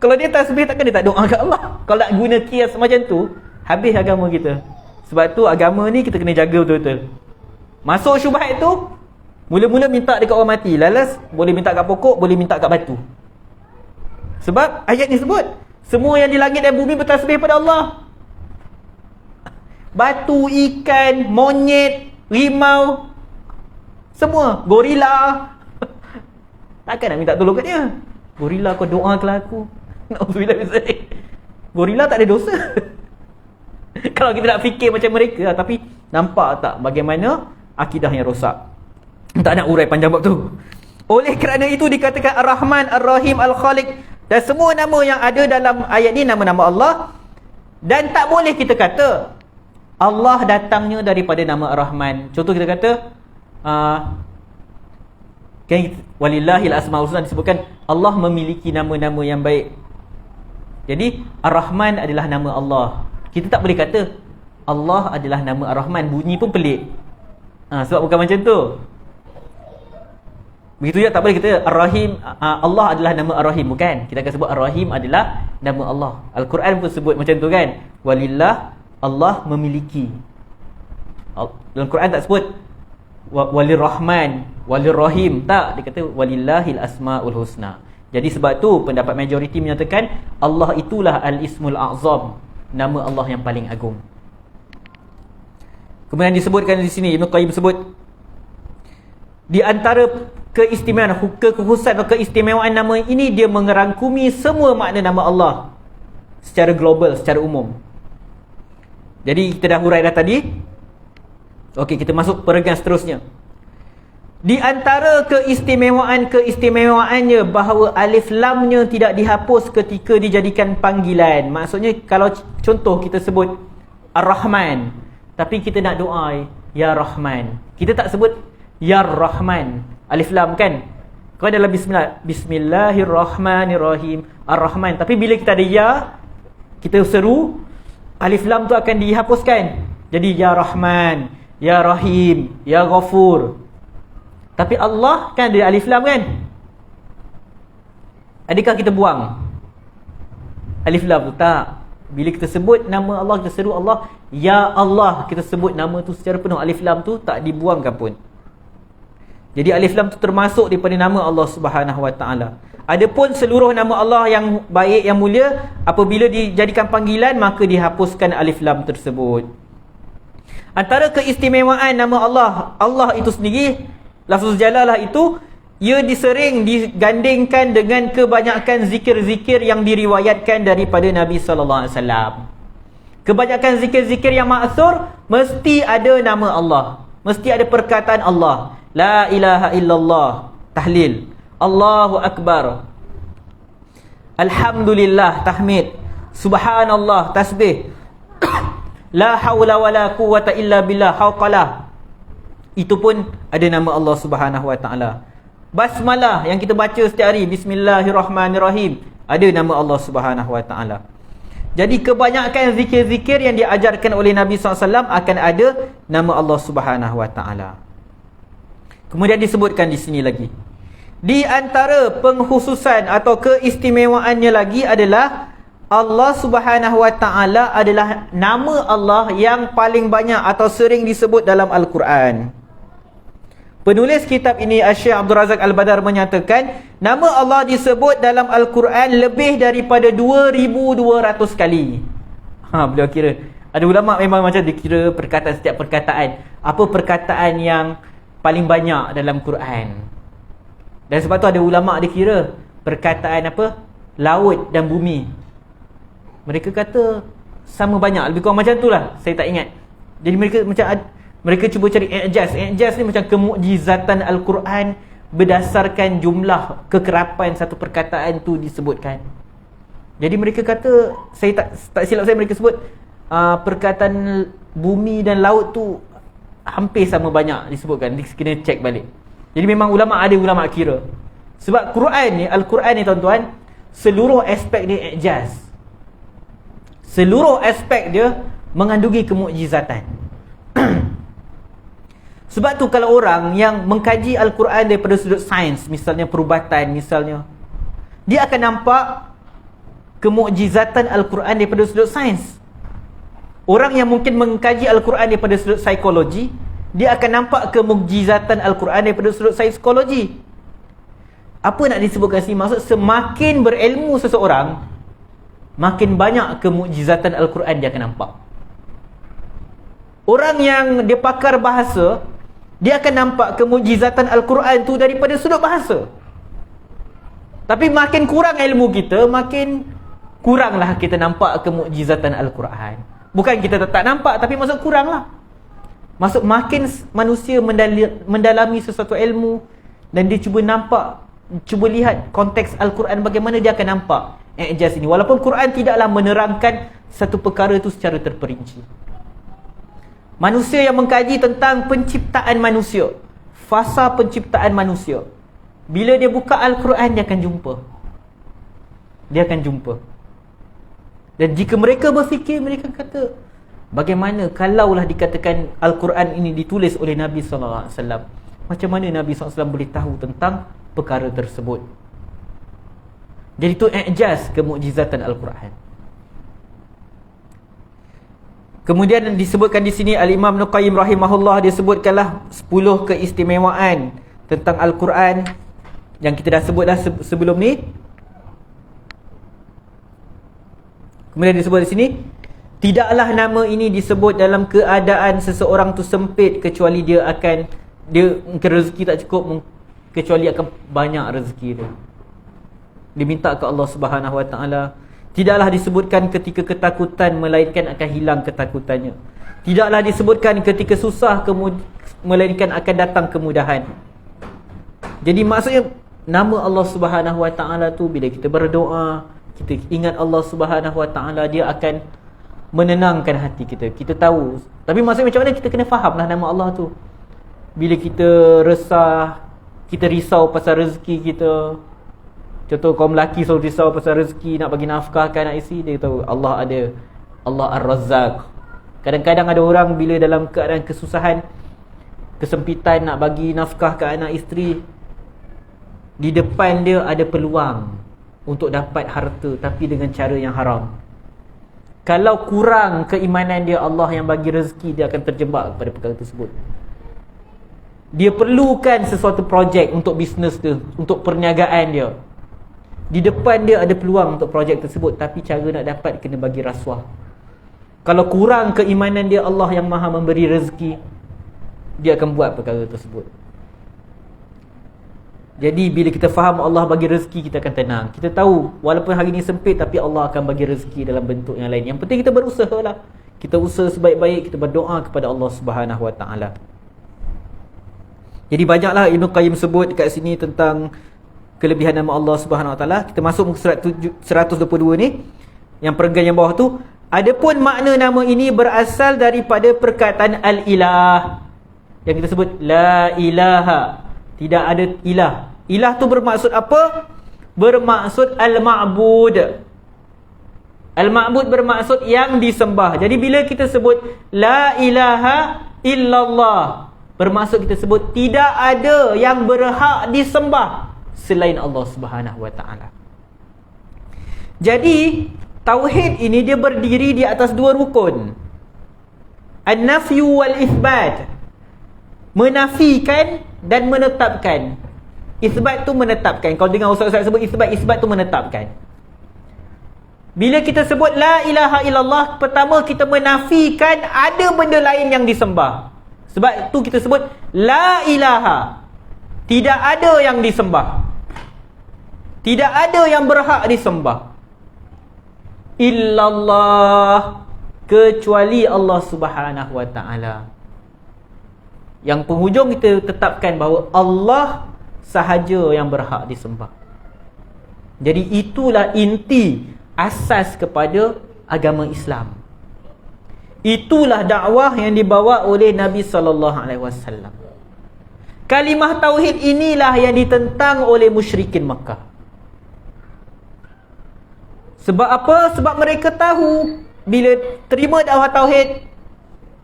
S1: Kalau dia tasbih takkan dia tak doa kat Allah. Kalau nak guna kias macam tu, habis agama kita. Sebab tu agama ni kita kena jaga betul-betul. Masuk syubhat tu, mula-mula minta dekat orang mati. Lalas boleh minta kat pokok, boleh minta kat batu. Sebab ayat ni sebut, semua yang di langit dan bumi bertasbih pada Allah. Batu, ikan, monyet, rimau, semua, gorila. Takkan nak minta tolong kat dia. Gorila, kau doakanlah aku. Na'udzubillah min zalik. Gorila tak ada dosa. Kalau kita nak fikir macam mereka, tapi nampak tak bagaimana akidah yang rosak. Tak nak urai panjang bab tu. Oleh kerana itu dikatakan Ar-Rahman, Ar-Rahim, Al-Khaliq, dan semua nama yang ada dalam ayat ni nama-nama Allah. Dan tak boleh kita kata Allah datangnya daripada nama Ar-Rahman. Contoh kita kata walillahil asmaul husna, disebutkan Allah memiliki nama-nama yang baik. Jadi Ar-Rahman adalah nama Allah. Kita tak boleh kata Allah adalah nama Ar-Rahman. Bunyi pun pelik. Sebab bukan macam tu. Begitu juga tak boleh kita Ar-Rahim, Allah adalah nama Ar-Rahim. Bukan. Kita akan sebut Ar-Rahim adalah nama Allah. Al-Quran pun sebut macam tu kan. Walillah, Allah memiliki. Dalam Quran tak sebut Walirrahman, Walirrahim. Tak. Dia kata walillahil asmaul husna. Jadi sebab tu pendapat majoriti menyatakan Allah itulah Al-Ismul A'zam, nama Allah yang paling agung. Kemudian disebutkan di sini, Ibn Qayyim sebut di antara keistimewaan, kekhususan atau keistimewaan nama ini, dia mengerangkumi semua makna nama Allah secara global, secara umum. Jadi kita dah hurai dah tadi. Okey, kita masuk peregang seterusnya. Di antara keistimewaannya bahawa alif lamnya tidak dihapus ketika dijadikan panggilan. Maksudnya kalau contoh kita sebut Ar-Rahman, tapi kita nak doa Ya Rahman, kita tak sebut Ya Rahman, alif lam kan. Kau dalam Bismillahirrahmanirrahim Ar-Rahman, tapi bila kita ada ya, kita seru, alif lam tu akan dihapuskan. Jadi Ya Rahman, Ya Rahim, Ya Ghafur. Tapi Allah kan ada alif lam kan? Adakah kita buang alif lam tu? Tak. Bila kita sebut nama Allah, kita seru Allah, Ya Allah, kita sebut nama tu secara penuh. Alif lam tu tak dibuangkan pun. Jadi alif lam tu termasuk daripada nama Allah Subhanahu Wa Taala. Adapun seluruh nama Allah yang baik, yang mulia, apabila dijadikan panggilan, maka dihapuskan alif lam tersebut. Antara keistimewaan nama Allah itu sendiri, lafzul jalalah itu, ia disering digandingkan dengan kebanyakan zikir-zikir yang diriwayatkan daripada Nabi SAW. Kebanyakan zikir-zikir yang ma'thur mesti ada nama Allah, mesti ada perkataan Allah. La ilaha illallah, tahlil. Allahu Akbar, Alhamdulillah, tahmid. Subhanallah, tasbih. La hawla wa la quwwata illa billah, hauqalah. Itu pun ada nama Allah Subhanahu Wa Taala. Basmalah yang kita baca setiap hari, Bismillahirrahmanirrahim, ada nama Allah Subhanahu Wa Taala. Jadi kebanyakan zikir-zikir yang diajarkan oleh Nabi SAW akan ada nama Allah Subhanahu Wa Taala. Kemudian disebutkan di sini lagi, di antara pengkhususan atau keistimewaannya lagi adalah Allah Subhanahu Wa Taala adalah nama Allah yang paling banyak atau sering disebut dalam Al-Quran. Penulis kitab ini Syekh Abdul Razak Al-Badar menyatakan nama Allah disebut dalam Al-Quran lebih daripada 2200 kali. Beliau kira. Ada ulama memang macam dia kira perkataan, setiap perkataan. Apa perkataan yang paling banyak dalam Quran. Dan sebab tu ada ulama dia kira perkataan apa? Laut dan bumi. Mereka kata sama banyak. Lebih kurang macam tu lah. Saya tak ingat. Jadi mereka cuba cari i'jaz. I'jaz ni macam kemukjizatan Al-Quran berdasarkan jumlah kekerapan satu perkataan tu disebutkan. Jadi mereka kata, saya tak silap saya, mereka sebut perkataan bumi dan laut tu hampir sama banyak disebutkan. Kena check balik. Jadi memang ada ulama kira. Sebab Quran ni, Al-Quran ni tuan-tuan, seluruh aspek dia i'jaz. Seluruh aspek dia mengandungi kemukjizatan. Sebab tu kalau orang yang mengkaji Al-Quran daripada sudut sains, misalnya perubatan, misalnya, dia akan nampak kemukjizatan Al-Quran daripada sudut sains. Orang yang mungkin mengkaji Al-Quran daripada sudut psikologi, dia akan nampak kemukjizatan Al-Quran daripada sudut psikologi. Apa nak disebutkan sini? Maksud semakin berilmu seseorang, makin banyak kemukjizatan Al-Quran dia akan nampak. Orang yang dia pakar bahasa, dia akan nampak kemukjizatan Al-Quran tu daripada sudut bahasa. Tapi makin kurang ilmu kita, makin kuranglah kita nampak kemukjizatan Al-Quran. Bukan kita tak nampak, tapi maksud kuranglah. Maksud makin manusia mendalami sesuatu ilmu dan dia cuba lihat konteks Al-Quran, bagaimana dia akan nampak i'jaz ini. Walaupun Quran tidaklah menerangkan satu perkara itu secara terperinci. Manusia yang mengkaji tentang penciptaan manusia, fasa penciptaan manusia, bila dia buka Al-Quran, dia akan jumpa. Dan jika mereka berfikir, mereka kata, bagaimana kalaulah dikatakan Al-Quran ini ditulis oleh Nabi SAW, macam mana Nabi SAW boleh tahu tentang perkara tersebut? Jadi itu i'jaz, kemukjizatan Al-Quran. Kemudian disebutkan di sini Al-Imam Ibn Qayyim rahimahullah, dia sebutkanlah 10 keistimewaan tentang Al-Quran yang kita dah sebut dah sebelum ni. Kemudian disebut di sini, tidaklah nama ini disebut dalam keadaan seseorang tu sempit, kecuali dia rezeki tak cukup, kecuali akan banyak rezeki dia. Dia minta ke Allah Subhanahu Wa Taala. Tidaklah disebutkan ketika ketakutan, melainkan akan hilang ketakutannya. Tidaklah disebutkan ketika susah, melainkan akan datang kemudahan. Jadi maksudnya, nama Allah Subhanahu Wa Taala tu, bila kita berdoa, kita ingat Allah Subhanahu Wa Taala, dia akan menenangkan hati kita. Kita tahu. Tapi maksudnya macam mana kita kena fahamlah nama Allah tu. Bila kita resah, kita risau pasal rezeki kita. Contoh kaum lelaki selalu risau pasal rezeki, nak bagi nafkah ke anak isteri, dia tahu Allah ada, Allah Ar-Razzaq. Kadang-kadang ada orang bila dalam keadaan kesusahan, kesempitan, nak bagi nafkah ke anak isteri, di depan dia ada peluang untuk dapat harta, tapi dengan cara yang haram. Kalau kurang keimanan dia, Allah yang bagi rezeki, dia akan terjebak pada perkara tersebut. Dia perlukan sesuatu projek untuk bisnes dia, untuk perniagaan dia. Di depan dia ada peluang untuk projek tersebut, tapi cara nak dapat kena bagi rasuah. Kalau kurang keimanan dia, Allah yang maha memberi rezeki, dia akan buat perkara tersebut. Jadi bila kita faham Allah bagi rezeki, kita akan tenang. Kita tahu walaupun hari ini sempit, tapi Allah akan bagi rezeki dalam bentuk yang lain. Yang penting kita berusaha lah. Kita usaha sebaik-baik, kita berdoa kepada Allah Subhanahu Wa Taala. Jadi banyaklah Ibn Qayyim sebut dekat sini tentang kelebihan nama Allah Subhanahu Wa Taala. Kita masuk muka surat 122 ni, yang perenggan yang bawah tu. Adapun makna nama ini berasal daripada perkataan al-ilah, yang kita sebut la ilaha, tidak ada ilah. Ilah tu bermaksud apa? Bermaksud al-ma'bud. Al-ma'bud bermaksud yang disembah. Jadi bila kita sebut la ilaha illallah, bermaksud kita sebut tidak ada yang berhak disembah selain Allah Subhanahu Wa Taala. Jadi tauhid ini dia berdiri di atas dua rukun, an-nafyu wal itsbat. Menafikan dan menetapkan. Isbat tu menetapkan. Kalau dengar ustaz-ustaz sebut isbat tu menetapkan. Bila kita sebut la ilaha illallah, pertama kita menafikan ada benda lain yang disembah. Sebab tu kita sebut la ilaha. Tidak ada yang disembah. Tidak ada yang berhak disembah. Illallah, kecuali Allah Subhanahu wa taala. Yang penghujung kita tetapkan bahawa Allah sahaja yang berhak disembah. Jadi itulah inti asas kepada agama Islam. Itulah dakwah yang dibawa oleh Nabi sallallahu alaihi wasallam. Kalimah tauhid inilah yang ditentang oleh musyrikin Makkah. Sebab apa? Sebab mereka tahu bila terima dakwah tauhid,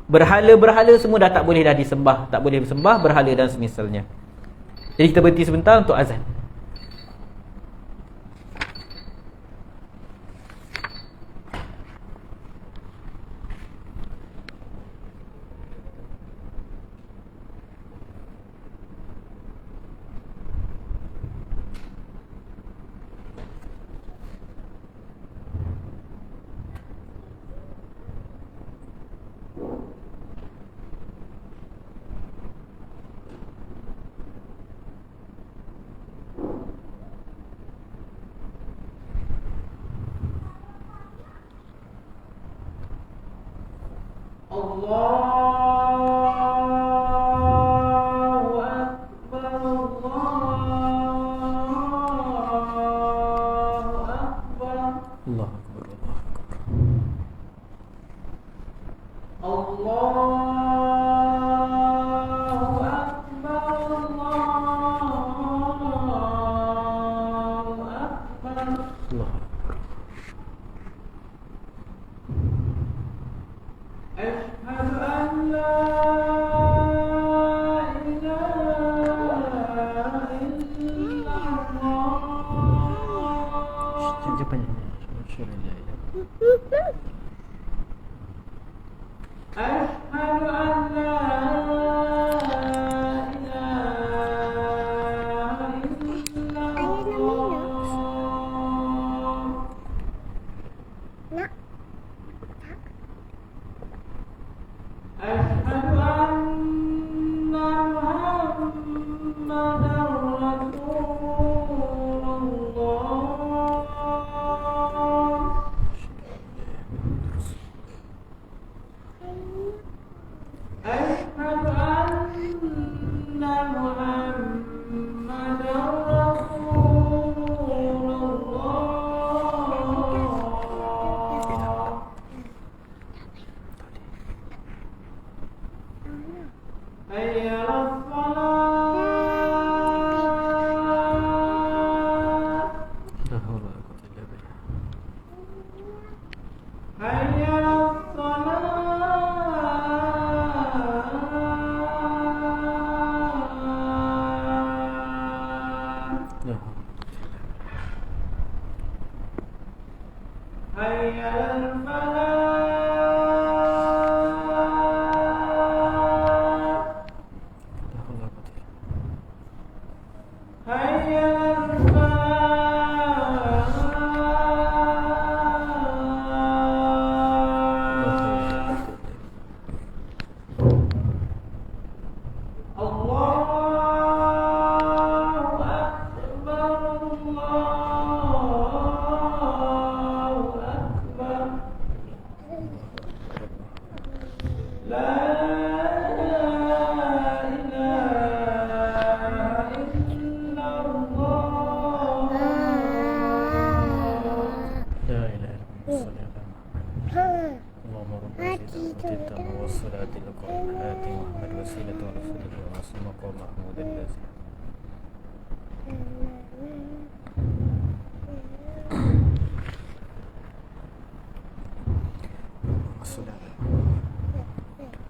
S1: berhala-berhala semua dah tak boleh dah disembah, tak boleh sembah berhala dan semisalnya. Jadi kita berhenti sebentar untuk azan.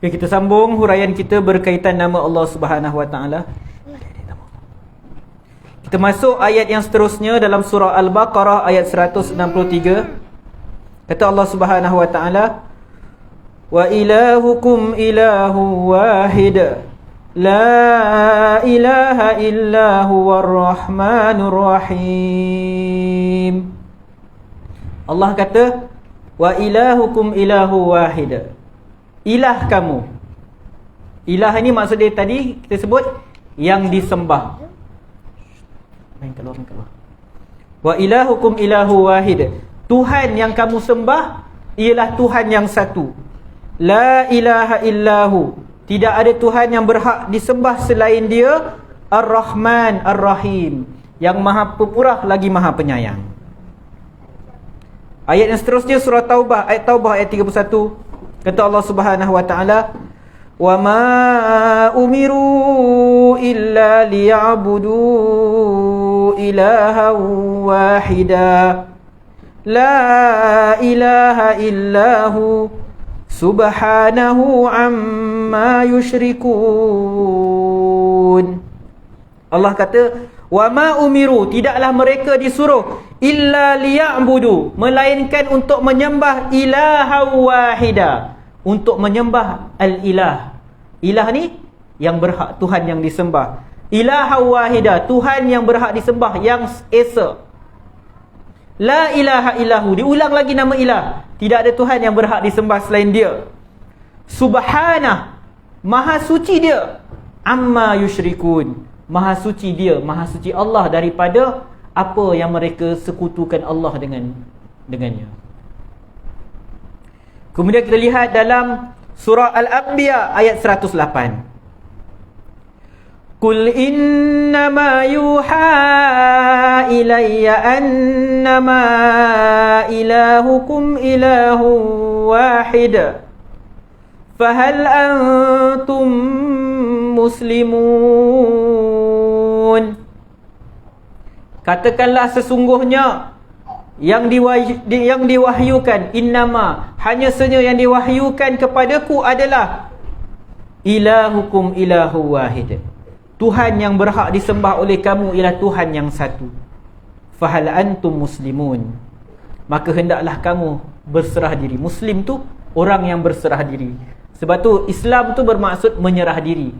S1: Okay, kita sambung huraian kita berkaitan nama Allah Subhanahu Wa Taala. Kita masuk ayat yang seterusnya dalam surah Al-Baqarah ayat 163. Kata Allah Subhanahu Wa Taala, "Wa ilahukum ilahu wahid, La ilaha illa huwar rahmanur rahim. Allah kata, wa ilahukum ilahu wahid. Ilah kamu. Ilah ni maksud dia tadi kita sebut yang disembah. Main keluar. Wa ilahukum ilahu wahid. Tuhan yang kamu sembah ialah Tuhan yang satu. La ilaha illahu. Tidak ada Tuhan yang berhak disembah selain dia. Ar-Rahman Ar-Rahim, yang Maha Pemurah lagi Maha Penyayang. Ayat yang seterusnya surah Taubah, ayat Taubah ayat 31. Kata Allah Subhanahu wa taala, "Wa ma umiru illa liya'budu ilahan wahida. La ilaha illahu subhanahu amma yushrikun." Allah kata, wa ma umiru, tidaklah mereka disuruh illa liya'budu, melainkan untuk menyembah ilaha wahida, untuk menyembah al-ilah. Ilah ni yang berhak, Tuhan yang disembah. Ilaha wahida, Tuhan yang berhak disembah, yang esa. La ilaha illahu, diulang lagi nama ilah. Tidak ada Tuhan yang berhak disembah selain dia. Subhanah, maha suci dia. Amma yushrikun, maha suci dia, maha suci Allah daripada apa yang mereka sekutukan Allah dengannya. Kemudian kita lihat dalam surah Al-Anbiya ayat 108. Qul innama yuha ilayya annama ilahukum ilahun wahid. Fahal antum muslimun. Katakanlah sesungguhnya yang diwahyukan, innama, hanya saja yang diwahyukan kepadaku adalah ilahukum ilahu wahid. Tuhan yang berhak disembah oleh kamu ialah Tuhan yang satu. Fahal antum muslimun, maka hendaklah kamu berserah diri. Muslim tu orang yang berserah diri. Sebab tu Islam tu bermaksud menyerah diri,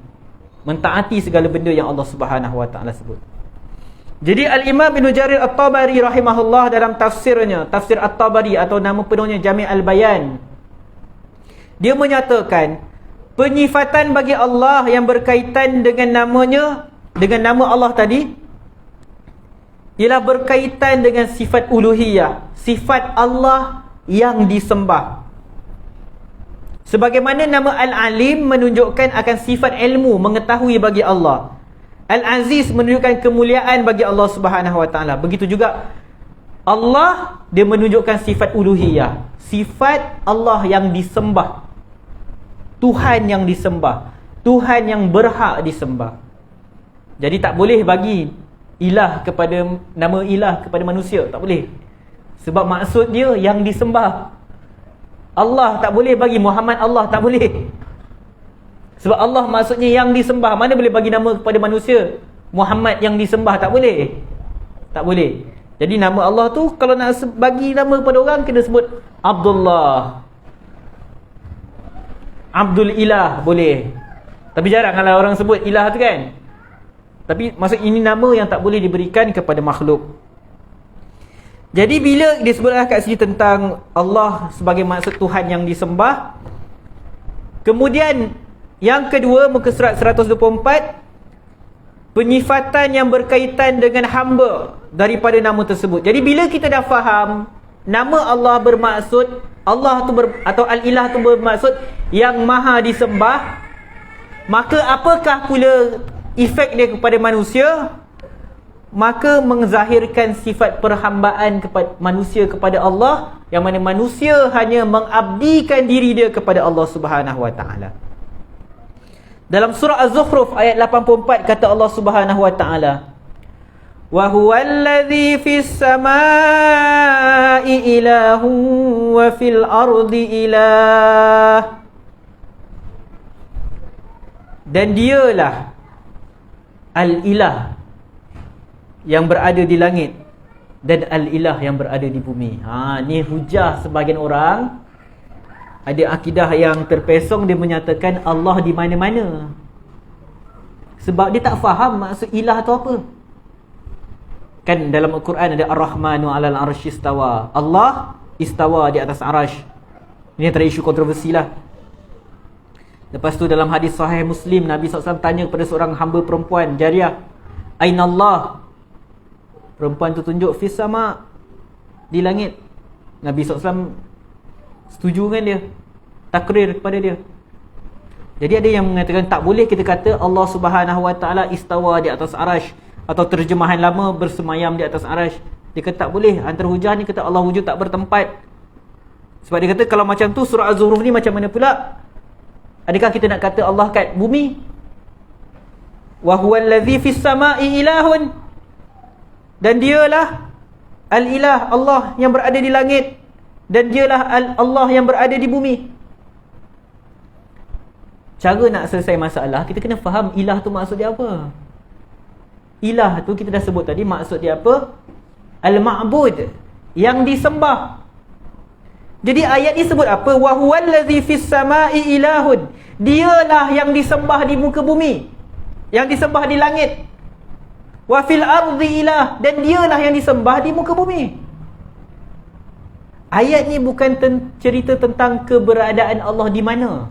S1: mentaati segala benda yang Allah Subhanahu wa taala sebut. Jadi Al-Imam Ibn Jarir At-Tabari rahimahullah dalam tafsirnya, tafsir At-Tabari atau nama penuhnya Jami' Al-Bayan, dia menyatakan penyifatan bagi Allah yang berkaitan dengan namanya, dengan nama Allah tadi, ialah berkaitan dengan sifat uluhiyah, sifat Allah yang disembah. Sebagaimana nama Al-Alim menunjukkan akan sifat ilmu, mengetahui bagi Allah. Al-Aziz menunjukkan kemuliaan bagi Allah Subhanahu wa taala. Begitu juga Allah, dia menunjukkan sifat uluhiyah, sifat Allah yang disembah. Tuhan yang disembah, Tuhan yang berhak disembah. Jadi tak boleh bagi ilah kepada, nama ilah kepada manusia, tak boleh. Sebab maksud dia yang disembah. Allah tak boleh bagi Muhammad Allah, tak boleh. Sebab Allah maksudnya yang disembah. Mana boleh bagi nama kepada manusia Muhammad yang disembah, tak boleh. Tak boleh. Jadi nama Allah tu kalau nak bagi nama kepada orang kena sebut Abdullah, Abdul Ilah boleh. Tapi jarang kalau orang sebut ilah tu kan. Tapi maksud ini nama yang tak boleh diberikan kepada makhluk. Jadi bila disebutlah kat sini tentang Allah sebagai maksud Tuhan yang disembah, kemudian yang kedua muka surat 124, penyifatan yang berkaitan dengan hamba daripada nama tersebut. Jadi bila kita dah faham nama Allah bermaksud Allah tu atau Al-Ilah tu bermaksud yang maha disembah, maka apakah pula efek dia kepada manusia? Maka menzahirkan sifat perhambaan kepada manusia kepada Allah, yang mana manusia hanya mengabdikan diri dia kepada Allah Subhanahu wa taala. Dalam surah Az-Zukhruf ayat 84 kata Allah Subhanahu wa taala, wa huwallazi fis samaa'i ilahun wa fil ardi ilah. Dan dialah Al-Ilah yang berada di langit dan Al-Ilah yang berada di bumi. Ni hujah sebahagian orang. Ada akidah yang terpesong, dia menyatakan Allah di mana-mana. Sebab dia tak faham maksud ilah tu apa. Kan dalam Al-Quran ada Ar-Rahmanu 'alal 'arsy istawa. Allah istawa di atas arash. Ini antara isu kontroversi lah. Lepas tu dalam hadis sahih Muslim, Nabi SAW tanya kepada seorang hamba perempuan, Jariyah, Aina Allah? Perempuan tu tunjuk, Fis sama, di langit. Nabi SAW setuju dengan dia, takrir kepada dia. Jadi ada yang mengatakan tak boleh kita kata Allah Subhanahu Wa Taala istawa di atas arash, atau terjemahan lama bersemayam di atas arash. Dia kata tak boleh. Antara hujah ni kata Allah wujud tak bertempat. Sebab dia kata kalau macam tu surah Az-Zukhruf ni macam mana pula? Adakah kita nak kata Allah kat bumi? Wa huwal ladzi fis sama'i ilahun. Dan dialah al-ilah, Allah yang berada di langit, dan dialah Allah yang berada di bumi. Cara nak selesai masalah, kita kena faham ilah tu maksud dia apa. Ilah tu kita dah sebut tadi maksud dia apa? Al-ma'bud, yang disembah. Jadi ayat ni sebut apa? Wa huwal ladzi fis sama'i ilahun. Dialah yang disembah di muka bumi, yang disembah di langit. Wa fil ardi ilah, dan dialah yang disembah di muka bumi. Ayat ni bukan cerita tentang keberadaan Allah di mana.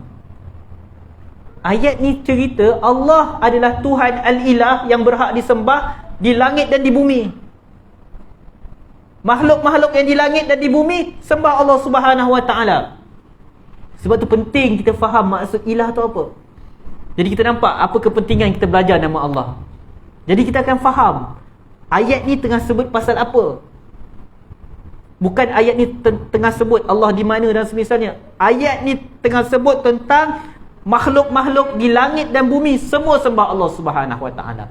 S1: Ayat ni cerita Allah adalah Tuhan al-ilah yang berhak disembah di langit dan di bumi. Makhluk-makhluk yang di langit dan di bumi sembah Allah Subhanahu Wa Taala. Sebab tu penting kita faham maksud ilah tu apa. Jadi kita nampak apa kepentingan kita belajar nama Allah. Jadi kita akan faham ayat ni tengah sebut pasal apa. Bukan ayat ni tengah sebut Allah di mana dan semisalnya. Ayat ni tengah sebut tentang makhluk-makhluk di langit dan bumi semua sembah Allah Subhanahu Wa Taala.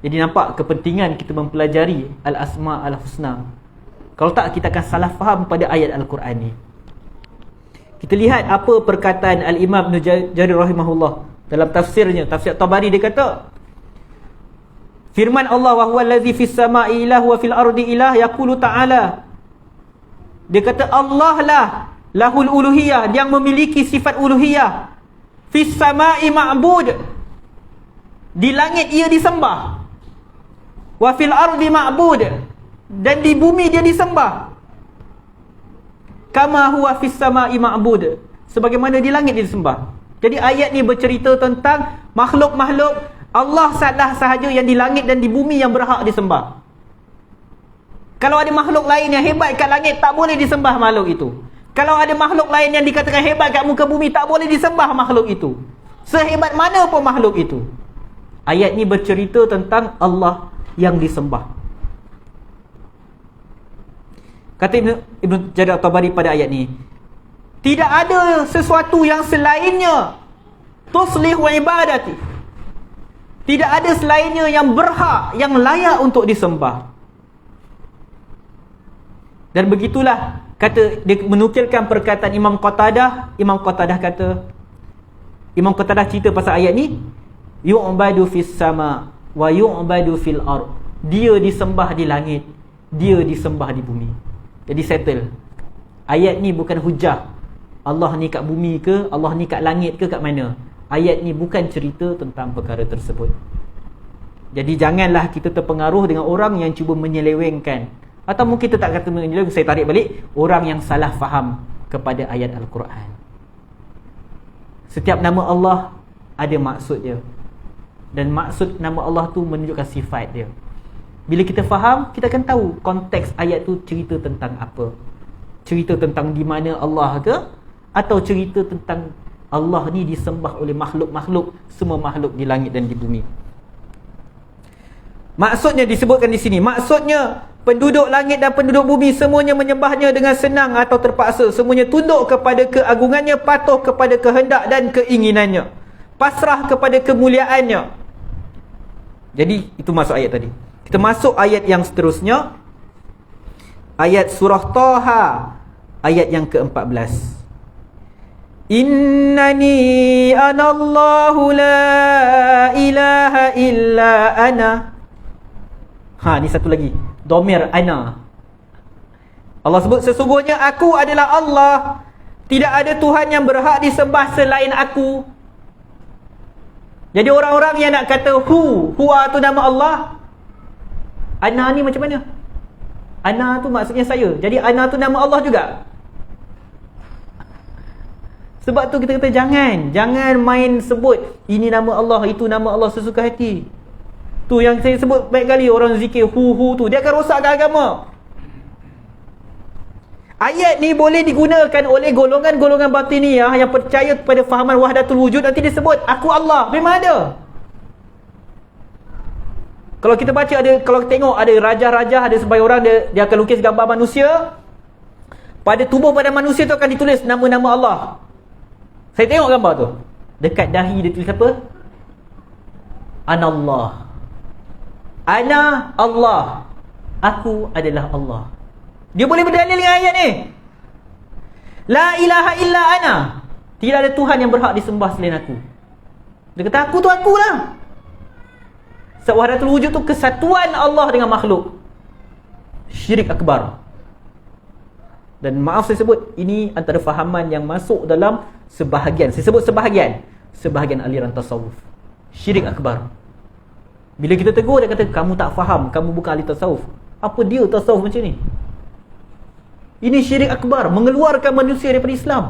S1: Jadi nampak kepentingan kita mempelajari Al-Asma Al-Husna. Kalau tak, kita akan salah faham pada ayat Al-Quran ni. Kita lihat apa perkataan Al-Imam Ibn Jarir rahimahullah dalam tafsirnya, tafsir Tabari. Dia kata, firman Allah, wa huwa allazi fis sama'i ilah wa fil ardi ilah, yaqulu ta'ala. Dia kata Allah lah lahul uluhiyah, yang memiliki sifat uluhiyah. Fis sama'i ma'bud, di langit ia disembah. Wa fil ardi ma'bud, dan di bumi dia disembah. Kama huwa fis sama'i ma'bud, sebagaimana di langit dia disembah. Jadi ayat ni bercerita tentang makhluk-makhluk Allah sahaja yang di langit dan di bumi yang berhak disembah. Kalau ada makhluk lain yang hebat kat langit, tak boleh disembah makhluk itu. Kalau ada makhluk lain yang dikatakan hebat kat muka bumi, tak boleh disembah makhluk itu, sehebat mana pun makhluk itu. Ayat ni bercerita tentang Allah yang disembah. Kata Ibn Jarir Tabari pada ayat ni, tidak ada sesuatu yang selainnya tuslih wa ibadati. Tidak ada selainnya yang berhak, yang layak untuk disembah. Dan begitulah, kata dia menukilkan perkataan Imam Qatadah. Imam Qatadah kata, Imam Qatadah cerita pasal ayat ni, yu'badu fis sama wa yu'badu fil ard. Dia disembah di langit, dia disembah di bumi. Jadi settle. Ayat ni bukan hujah Allah ni kat bumi ke, Allah ni kat langit ke, kat mana. Ayat ni bukan cerita tentang perkara tersebut. Jadi janganlah kita terpengaruh dengan orang yang cuba menyelewengkan, atau mungkin kita tak kata menyeleweng, saya tarik balik, orang yang salah faham kepada ayat Al-Quran. Setiap nama Allah ada maksud dia, dan maksud nama Allah tu menunjukkan sifat dia. Bila kita faham, kita akan tahu konteks ayat tu cerita tentang apa. Cerita tentang di mana Allah ke, atau cerita tentang Allah ni disembah oleh makhluk-makhluk, semua makhluk di langit dan di bumi. Maksudnya disebutkan di sini, maksudnya penduduk langit dan penduduk bumi semuanya menyembahnya dengan senang atau terpaksa. Semuanya tunduk kepada keagungannya, patuh kepada kehendak dan keinginannya, pasrah kepada kemuliaannya. Jadi itu masuk ayat tadi. Kita masuk ayat yang seterusnya, ayat surah Taha, ayat yang ke-14. Innani anallahu la ilaha illa ana. Ni satu lagi, domir ana. Allah sebut, sesungguhnya aku adalah Allah, tidak ada Tuhan yang berhak disembah selain aku. Jadi orang-orang yang nak kata huwa tu nama Allah, ana ni macam mana? Ana tu maksudnya saya. Jadi ana tu nama Allah juga. Sebab tu kita kata jangan main sebut ini nama Allah, itu nama Allah sesuka hati. Tu yang saya sebut baik kali, orang zikir hu tu, dia akan rosakkan agama. Ayat ni boleh digunakan oleh golongan-golongan batiniyah yang percaya kepada fahaman wahdatul wujud. Nanti dia sebut aku Allah. Memang ada. Kalau kita baca, kalau kita tengok ada raja-raja, ada sebagai orang dia akan lukis gambar manusia. Pada tubuh pada manusia tu akan ditulis nama-nama Allah. Saya tengok gambar tu. Dekat dahi dia tulis apa? Anallah. Ana Allah. Aku adalah Allah. Dia boleh berdalil dengan ayat ni. La ilaha illa ana. Tidak ada Tuhan yang berhak disembah selain aku. Dia kata aku tu akulah. Wahdatul wujud tu kesatuan Allah dengan makhluk. Syirik akbar. Dan maaf saya sebut, ini antara fahaman yang masuk dalam sebahagian, saya sebut sebahagian aliran tasawuf. Syirik akbar. Bila kita tegur, dia kata kamu tak faham, kamu bukan ahli tasawuf. Apa dia tasawuf macam ni? Ini syirik akbar, mengeluarkan manusia daripada Islam.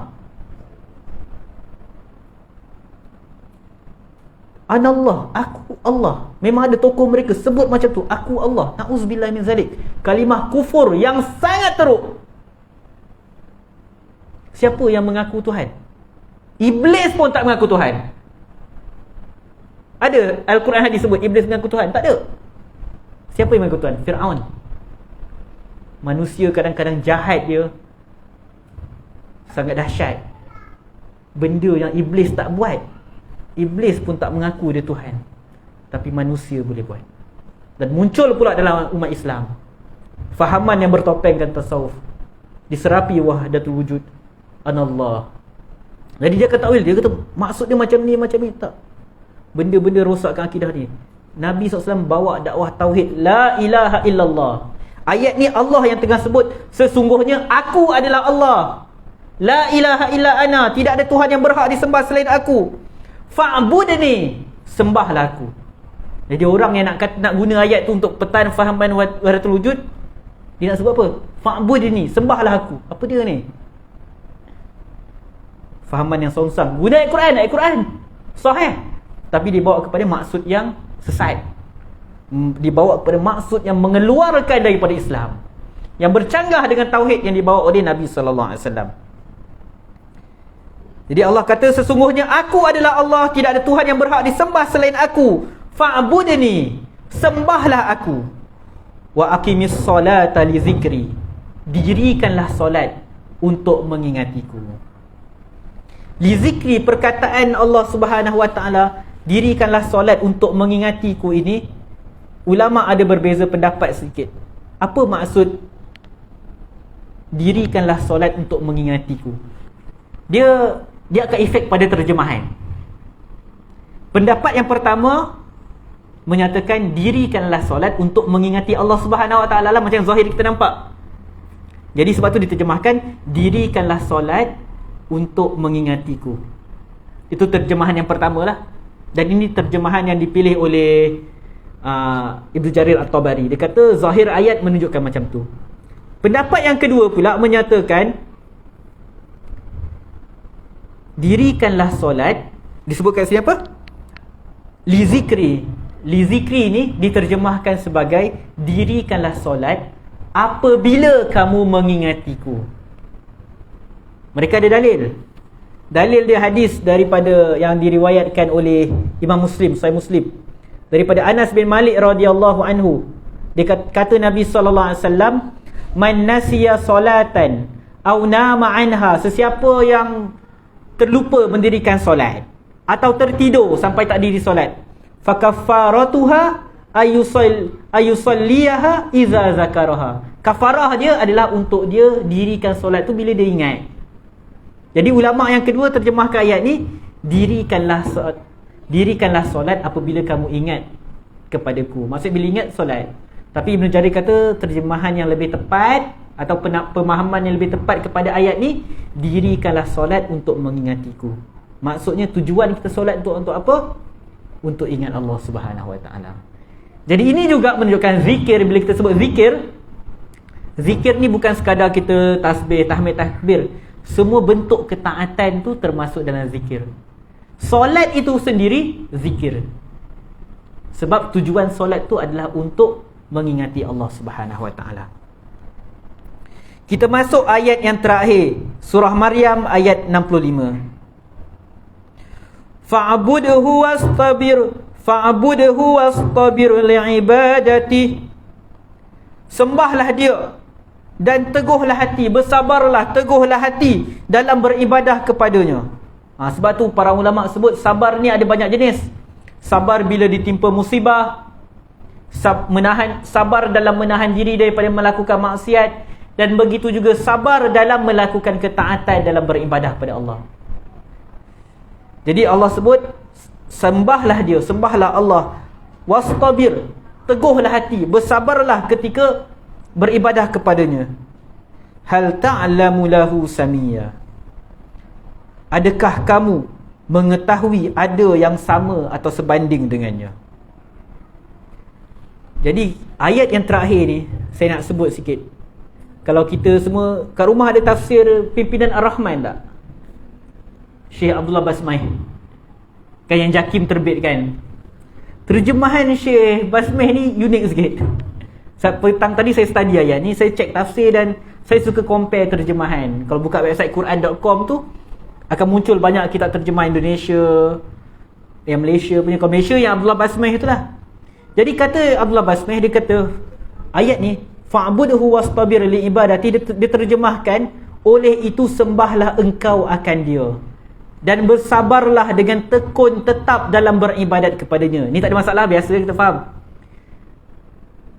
S1: Anallah, aku Allah. Memang ada tokoh mereka sebut macam tu, aku Allah. Na'udzubillah min zalik. Kalimah kufur yang sangat teruk. Siapa yang mengaku Tuhan? Iblis pun tak mengaku Tuhan. Ada Al-Quran hadis sebut Iblis mengaku Tuhan? Tak ada. Siapa yang mengaku Tuhan? Fir'aun. Manusia kadang-kadang jahat dia sangat dahsyat. Benda yang Iblis tak buat, Iblis pun tak mengaku dia Tuhan, tapi manusia boleh buat. Dan muncul pula dalam umat Islam fahaman yang bertopengkan tasawuf, diserapi wahdatul wujud, anallah. Jadi dia kata dia kata maksud dia macam ni tak. Benda-benda rosakkan akidah ni. Nabi SAW bawa dakwah tauhid, la ilaha illallah. Ayat ni Allah yang tengah sebut sesungguhnya aku adalah Allah. La ilaha illa ana, tidak ada Tuhan yang berhak disembah selain aku. Fa'budni, sembahlah aku. Jadi orang yang nak guna ayat tu untuk petan fahaman wahdatul wujud, dia nak sebut apa? Fa'budni, sembahlah aku. Apa dia ni? Fahaman yang songsang. Guna ayat Quran sahih, tapi dibawa kepada maksud yang sesat. Dibawa kepada maksud yang mengeluarkan daripada Islam, yang bercanggah dengan tauhid yang dibawa oleh Nabi sallallahu alaihi wasallam. Jadi Allah kata sesungguhnya aku adalah Allah, tidak ada Tuhan yang berhak disembah selain aku. Fa'budni, sembahlah aku. Wa aqimis solata li zikri, dirikanlah solat untuk mengingatiku. Li zikri, perkataan Allah Subhanahu wa taala, dirikanlah solat untuk mengingatiku ini, ulama ada berbeza pendapat sedikit. Apa maksud dirikanlah solat untuk mengingatiku? Dia akan efek pada terjemahan. Pendapat yang pertama menyatakan dirikanlah solat untuk mengingati Allah Subhanahu wa taala lah, macam zahir kita nampak. Jadi sebab tu diterjemahkan dirikanlah solat untuk mengingatiku. Itu terjemahan yang pertama lah. Dan ini terjemahan yang dipilih oleh Ibnu Jarir At-Tabari. Dia kata zahir ayat menunjukkan macam tu. Pendapat yang kedua pula menyatakan dirikanlah solat, disebut kat sini apa? Li zikri. Li zikri ni diterjemahkan sebagai dirikanlah solat apabila kamu mengingatiku. Mereka ada dalil. Dalil dia hadis daripada yang diriwayatkan oleh Imam Muslim, Sahih Muslim, daripada Anas bin Malik radhiyallahu anhu. Dia kata Nabi sallallahu alaihi wasallam, man nasiya solatan aw nama anha, sesiapa yang terlupa mendirikan solat atau tertidur sampai tak diri solat, fakaffaratuha ayusalliyaha iza zakaraha. Kafarah dia adalah untuk dia dirikan solat tu bila dia ingat. Jadi ulama yang kedua terjemahkan ayat ni, dirikanlah solat apabila kamu ingat kepadaku. Maksud bila ingat solat. Tapi Ibn Jarir kata terjemahan yang lebih tepat atau pemahaman yang lebih tepat kepada ayat ni, dirikanlah solat untuk mengingatiku. Maksudnya tujuan kita solat untuk apa? untuk ingat Allah Subhanahu Wa Taala. Jadi ini juga menunjukkan zikir. Bila kita sebut zikir, zikir ni bukan sekadar kita tasbih, tahmid, takbir. Semua bentuk ketaatan tu termasuk dalam zikir. Solat itu sendiri zikir. Sebab tujuan solat tu adalah untuk mengingati Allah Subhanahu Wa Taala. Kita masuk ayat yang terakhir, surah Maryam ayat 65. Fa'budhu wastabir li'ibadati. Sembahlah dia dan teguhlah hati, bersabarlah, teguhlah hati dalam beribadah kepadanya. Sebab tu para ulama sebut sabar ni ada banyak jenis. Sabar bila ditimpa musibah, sabar dalam menahan diri daripada melakukan maksiat, dan begitu juga sabar dalam melakukan ketaatan dalam beribadah pada Allah. Jadi Allah sebut sembahlah dia, sembahlah Allah, wastabir, teguhlah hati, bersabarlah ketika beribadah kepadanya. Hal ta'lamu lahu samia. Adakah kamu mengetahui ada yang sama atau sebanding dengannya? Jadi ayat yang terakhir ni saya nak sebut sikit. Kalau kita semua kat rumah ada tafsir Pimpinan Ar-Rahman tak? Syekh Abdullah Basmai, kan yang JAKIM terbitkan. Terjemahan Syekh Basmai ni unik sikit. Petang tadi saya study ayat ni, saya cek tafsir dan saya suka compare terjemahan. Kalau buka website Quran.com tu akan muncul banyak kitab terjemah Indonesia, yang Malaysia punya. Kalau Malaysia yang Abdullah Basmai itulah. Jadi kata Abdullah Basmai, dia kata ayat ni fa'budhu wastabir li ibadati, dia terjemahkan oleh itu sembahlah engkau akan dia dan bersabarlah dengan tekun tetap dalam beribadat kepadanya. Ni tak ada masalah, biasa kita faham.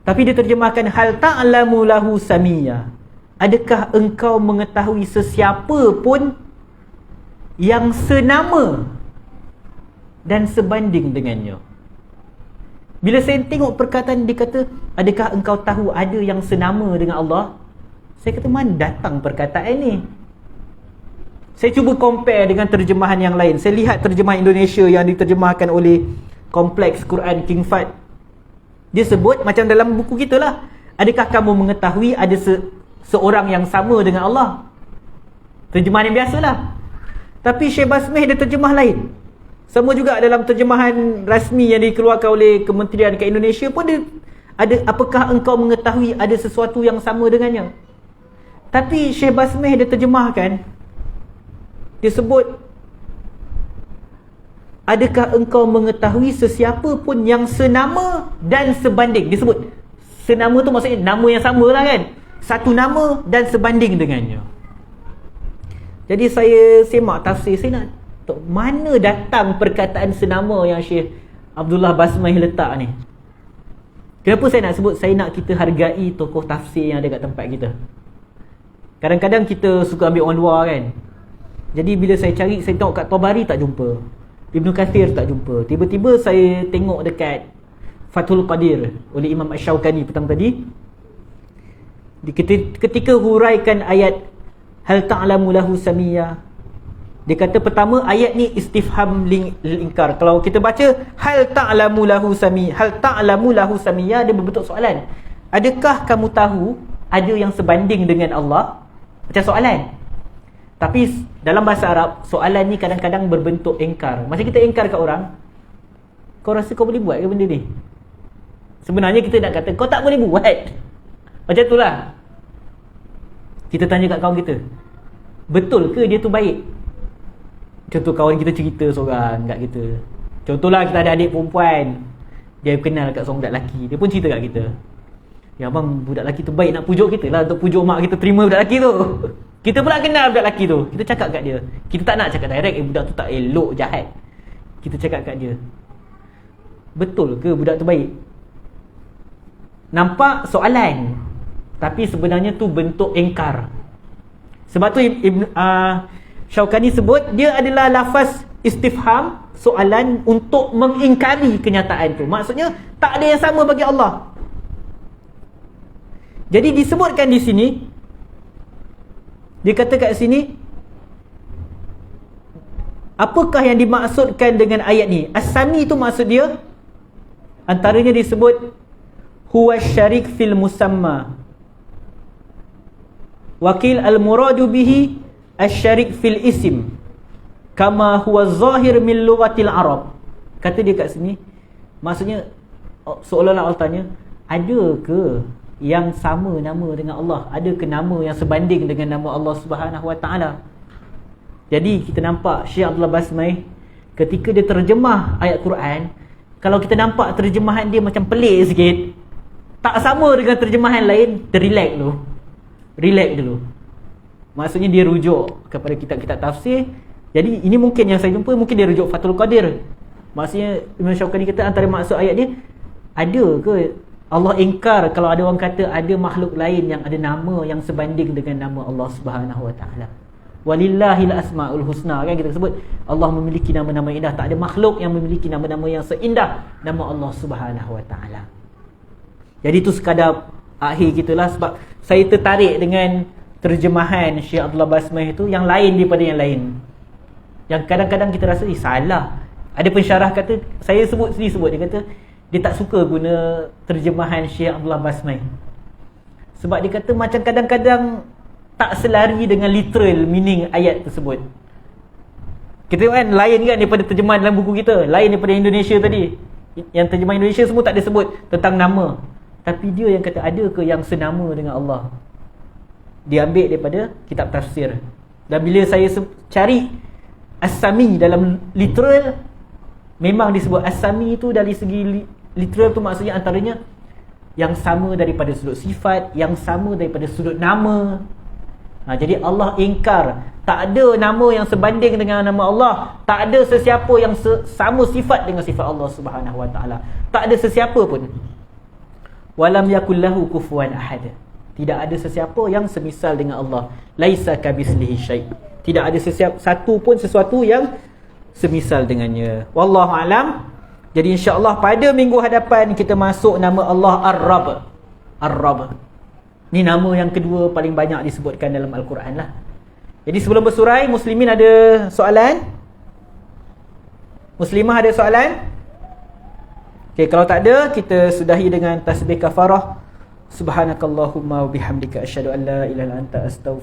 S1: Tapi dia terjemahkan hal ta'lamu lahu samia. Adakah engkau mengetahui sesiapa pun yang senama dan sebanding dengannya? Bila saya tengok perkataan dia kata, adakah engkau tahu ada yang senama dengan Allah? Saya kata, mana datang perkataan ni? Saya cuba compare dengan terjemahan yang lain. Saya lihat terjemahan Indonesia yang diterjemahkan oleh Kompleks Quran King Fahd. Dia sebut macam dalam buku kita lah. Adakah kamu mengetahui ada seorang yang sama dengan Allah? Terjemahan yang biasalah. Tapi Syekh Basmai dia terjemah lain. Sama juga dalam terjemahan rasmi yang dikeluarkan oleh Kementerian kat Indonesia pun dia ada, apakah engkau mengetahui ada sesuatu yang sama dengannya? Tapi Syekh Basmai dia terjemahkan, dia sebut, adakah engkau mengetahui sesiapa pun yang senama dan sebanding. Dia sebut senama tu maksudnya nama yang sama lah kan, satu nama dan sebanding dengannya. Jadi saya semak tafsir, saya nak tahu mana datang perkataan senama yang Syekh Abdullah Basmai letak ni. Kenapa saya nak sebut? Saya nak kita hargai tokoh tafsir yang ada kat tempat kita. Kadang-kadang kita suka ambil orang luar kan. Jadi bila saya cari, saya tengok kat Tabari tak jumpa, Ibn Kathir tak jumpa. Tiba-tiba saya tengok dekat Fathul Qadir oleh Imam Asy-Syaukani petang tadi. Ketika huraikan ayat hal ta'lamu lahu samia, dia kata pertama ayat ni istifham lil inkar. Kalau kita baca hal ta'lamu lahu samia, hal ta'lamu lahu samia, dia berbentuk soalan. Adakah kamu tahu ada yang sebanding dengan Allah? Macam soalan. Tapi dalam bahasa Arab, soalan ni kadang-kadang berbentuk ingkar. Macam kita ingkar kat orang, kau rasa kau boleh buat ke benda ni? Sebenarnya kita nak kata kau tak boleh buat. Macam itulah. Kita tanya kat kawan kita, betul ke dia tu baik? Contoh kawan kita cerita seorang kat kita. Contohlah kita ada adik perempuan, dia kenal kat seorang budak lelaki, dia pun cerita kat kita, ya abang, budak lelaki tu baik, nak pujuk kita lah untuk pujuk mak kita terima budak lelaki tu. Kita pula kenal budak lelaki tu, kita cakap kat dia. Kita tak nak cakap direct, budak tu tak elok, jahat. Kita cakap kat dia, betul ke budak tu baik? Nampak soalan, tapi sebenarnya tu bentuk ingkar. Sebab tu Syaukani sebut dia adalah lafaz istifham, soalan untuk mengingkari kenyataan tu. Maksudnya tak ada yang sama bagi Allah. Jadi disebutkan di sini, dia kata kat sini Apakah yang dimaksudkan dengan ayat ni? As-Sami itu maksud dia, antaranya disebut huwa syarik fil musamma. Wakil al-muradu bihi asy-syarik fil isim kama huwa zahir min lughatil Arab. Kata dia kat sini, maksudnya seolah-olah Allah tanya, ada ke yang sama nama dengan Allah? Ada ke nama yang sebanding dengan nama Allah Subhanahu Wa Taala? Jadi kita nampak Syekh Abdullah Basmai ketika dia terjemah ayat Quran, kalau kita nampak terjemahan dia macam pelik sikit, tak sama dengan terjemahan lain, relax dulu. Relax dulu. Maksudnya dia rujuk kepada kitab-kitab tafsir. Jadi ini mungkin yang saya jumpa, mungkin dia rujuk Fathul Qadir. Maksudnya Imam Syaukani kata antara maksud ayat dia, ada ke Allah ingkar kalau ada orang kata ada makhluk lain yang ada nama yang sebanding dengan nama Allah Subhanahu Wa Taala. Walillahil asmaul husna, kan kita sebut Allah memiliki nama-nama indah. Tak ada makhluk yang memiliki nama-nama yang seindah nama Allah Subhanahu Wa Taala. Jadi itu sekadar akhir gitulah, sebab saya tertarik dengan terjemahan Syekh Abdullah Basmai itu yang lain daripada yang lain. Yang kadang-kadang kita rasa salah. Ada pensyarah kata, saya sebut dia kata dia tak suka guna terjemahan Syekh Abdullah Basmai. Sebab dia kata macam kadang-kadang tak selari dengan literal meaning ayat tersebut. Kita tengok kan, lain kan daripada terjemahan dalam buku kita, lain daripada Indonesia tadi. Yang terjemahan Indonesia semua tak ada sebut tentang nama, tapi dia yang kata ada ke yang senama dengan Allah. Dia ambil daripada kitab tafsir. Dan bila saya cari As-Sami dalam literal, memang disebut As-Sami itu dari segi literal tu maksudnya antaranya yang sama daripada sudut sifat, yang sama daripada sudut nama. Jadi Allah ingkar, tak ada nama yang sebanding dengan nama Allah. Tak ada sesiapa yang sama sifat dengan sifat Allah Subhanahu Wa Taala. Tak ada sesiapa pun. Walam yakul lahu kufuwan ahad. Tidak ada sesiapa yang semisal dengan Allah. Laisa kabislihi syai'. Tidak ada satu pun sesuatu yang semisal dengannya. Wallahu alam. Jadi insya-Allah pada minggu hadapan kita masuk nama Allah Ar-Rabb. Ar-Rabb. Ni nama yang kedua paling banyak disebutkan dalam Al-Quran lah. Jadi sebelum bersurai, muslimin ada soalan? Muslimah ada soalan? Okey, kalau tak ada, kita sudahi dengan tasbih kafarah. Subhanakallahumma wa bihamdika asyhadu an la ilaha illa anta astaghfiruka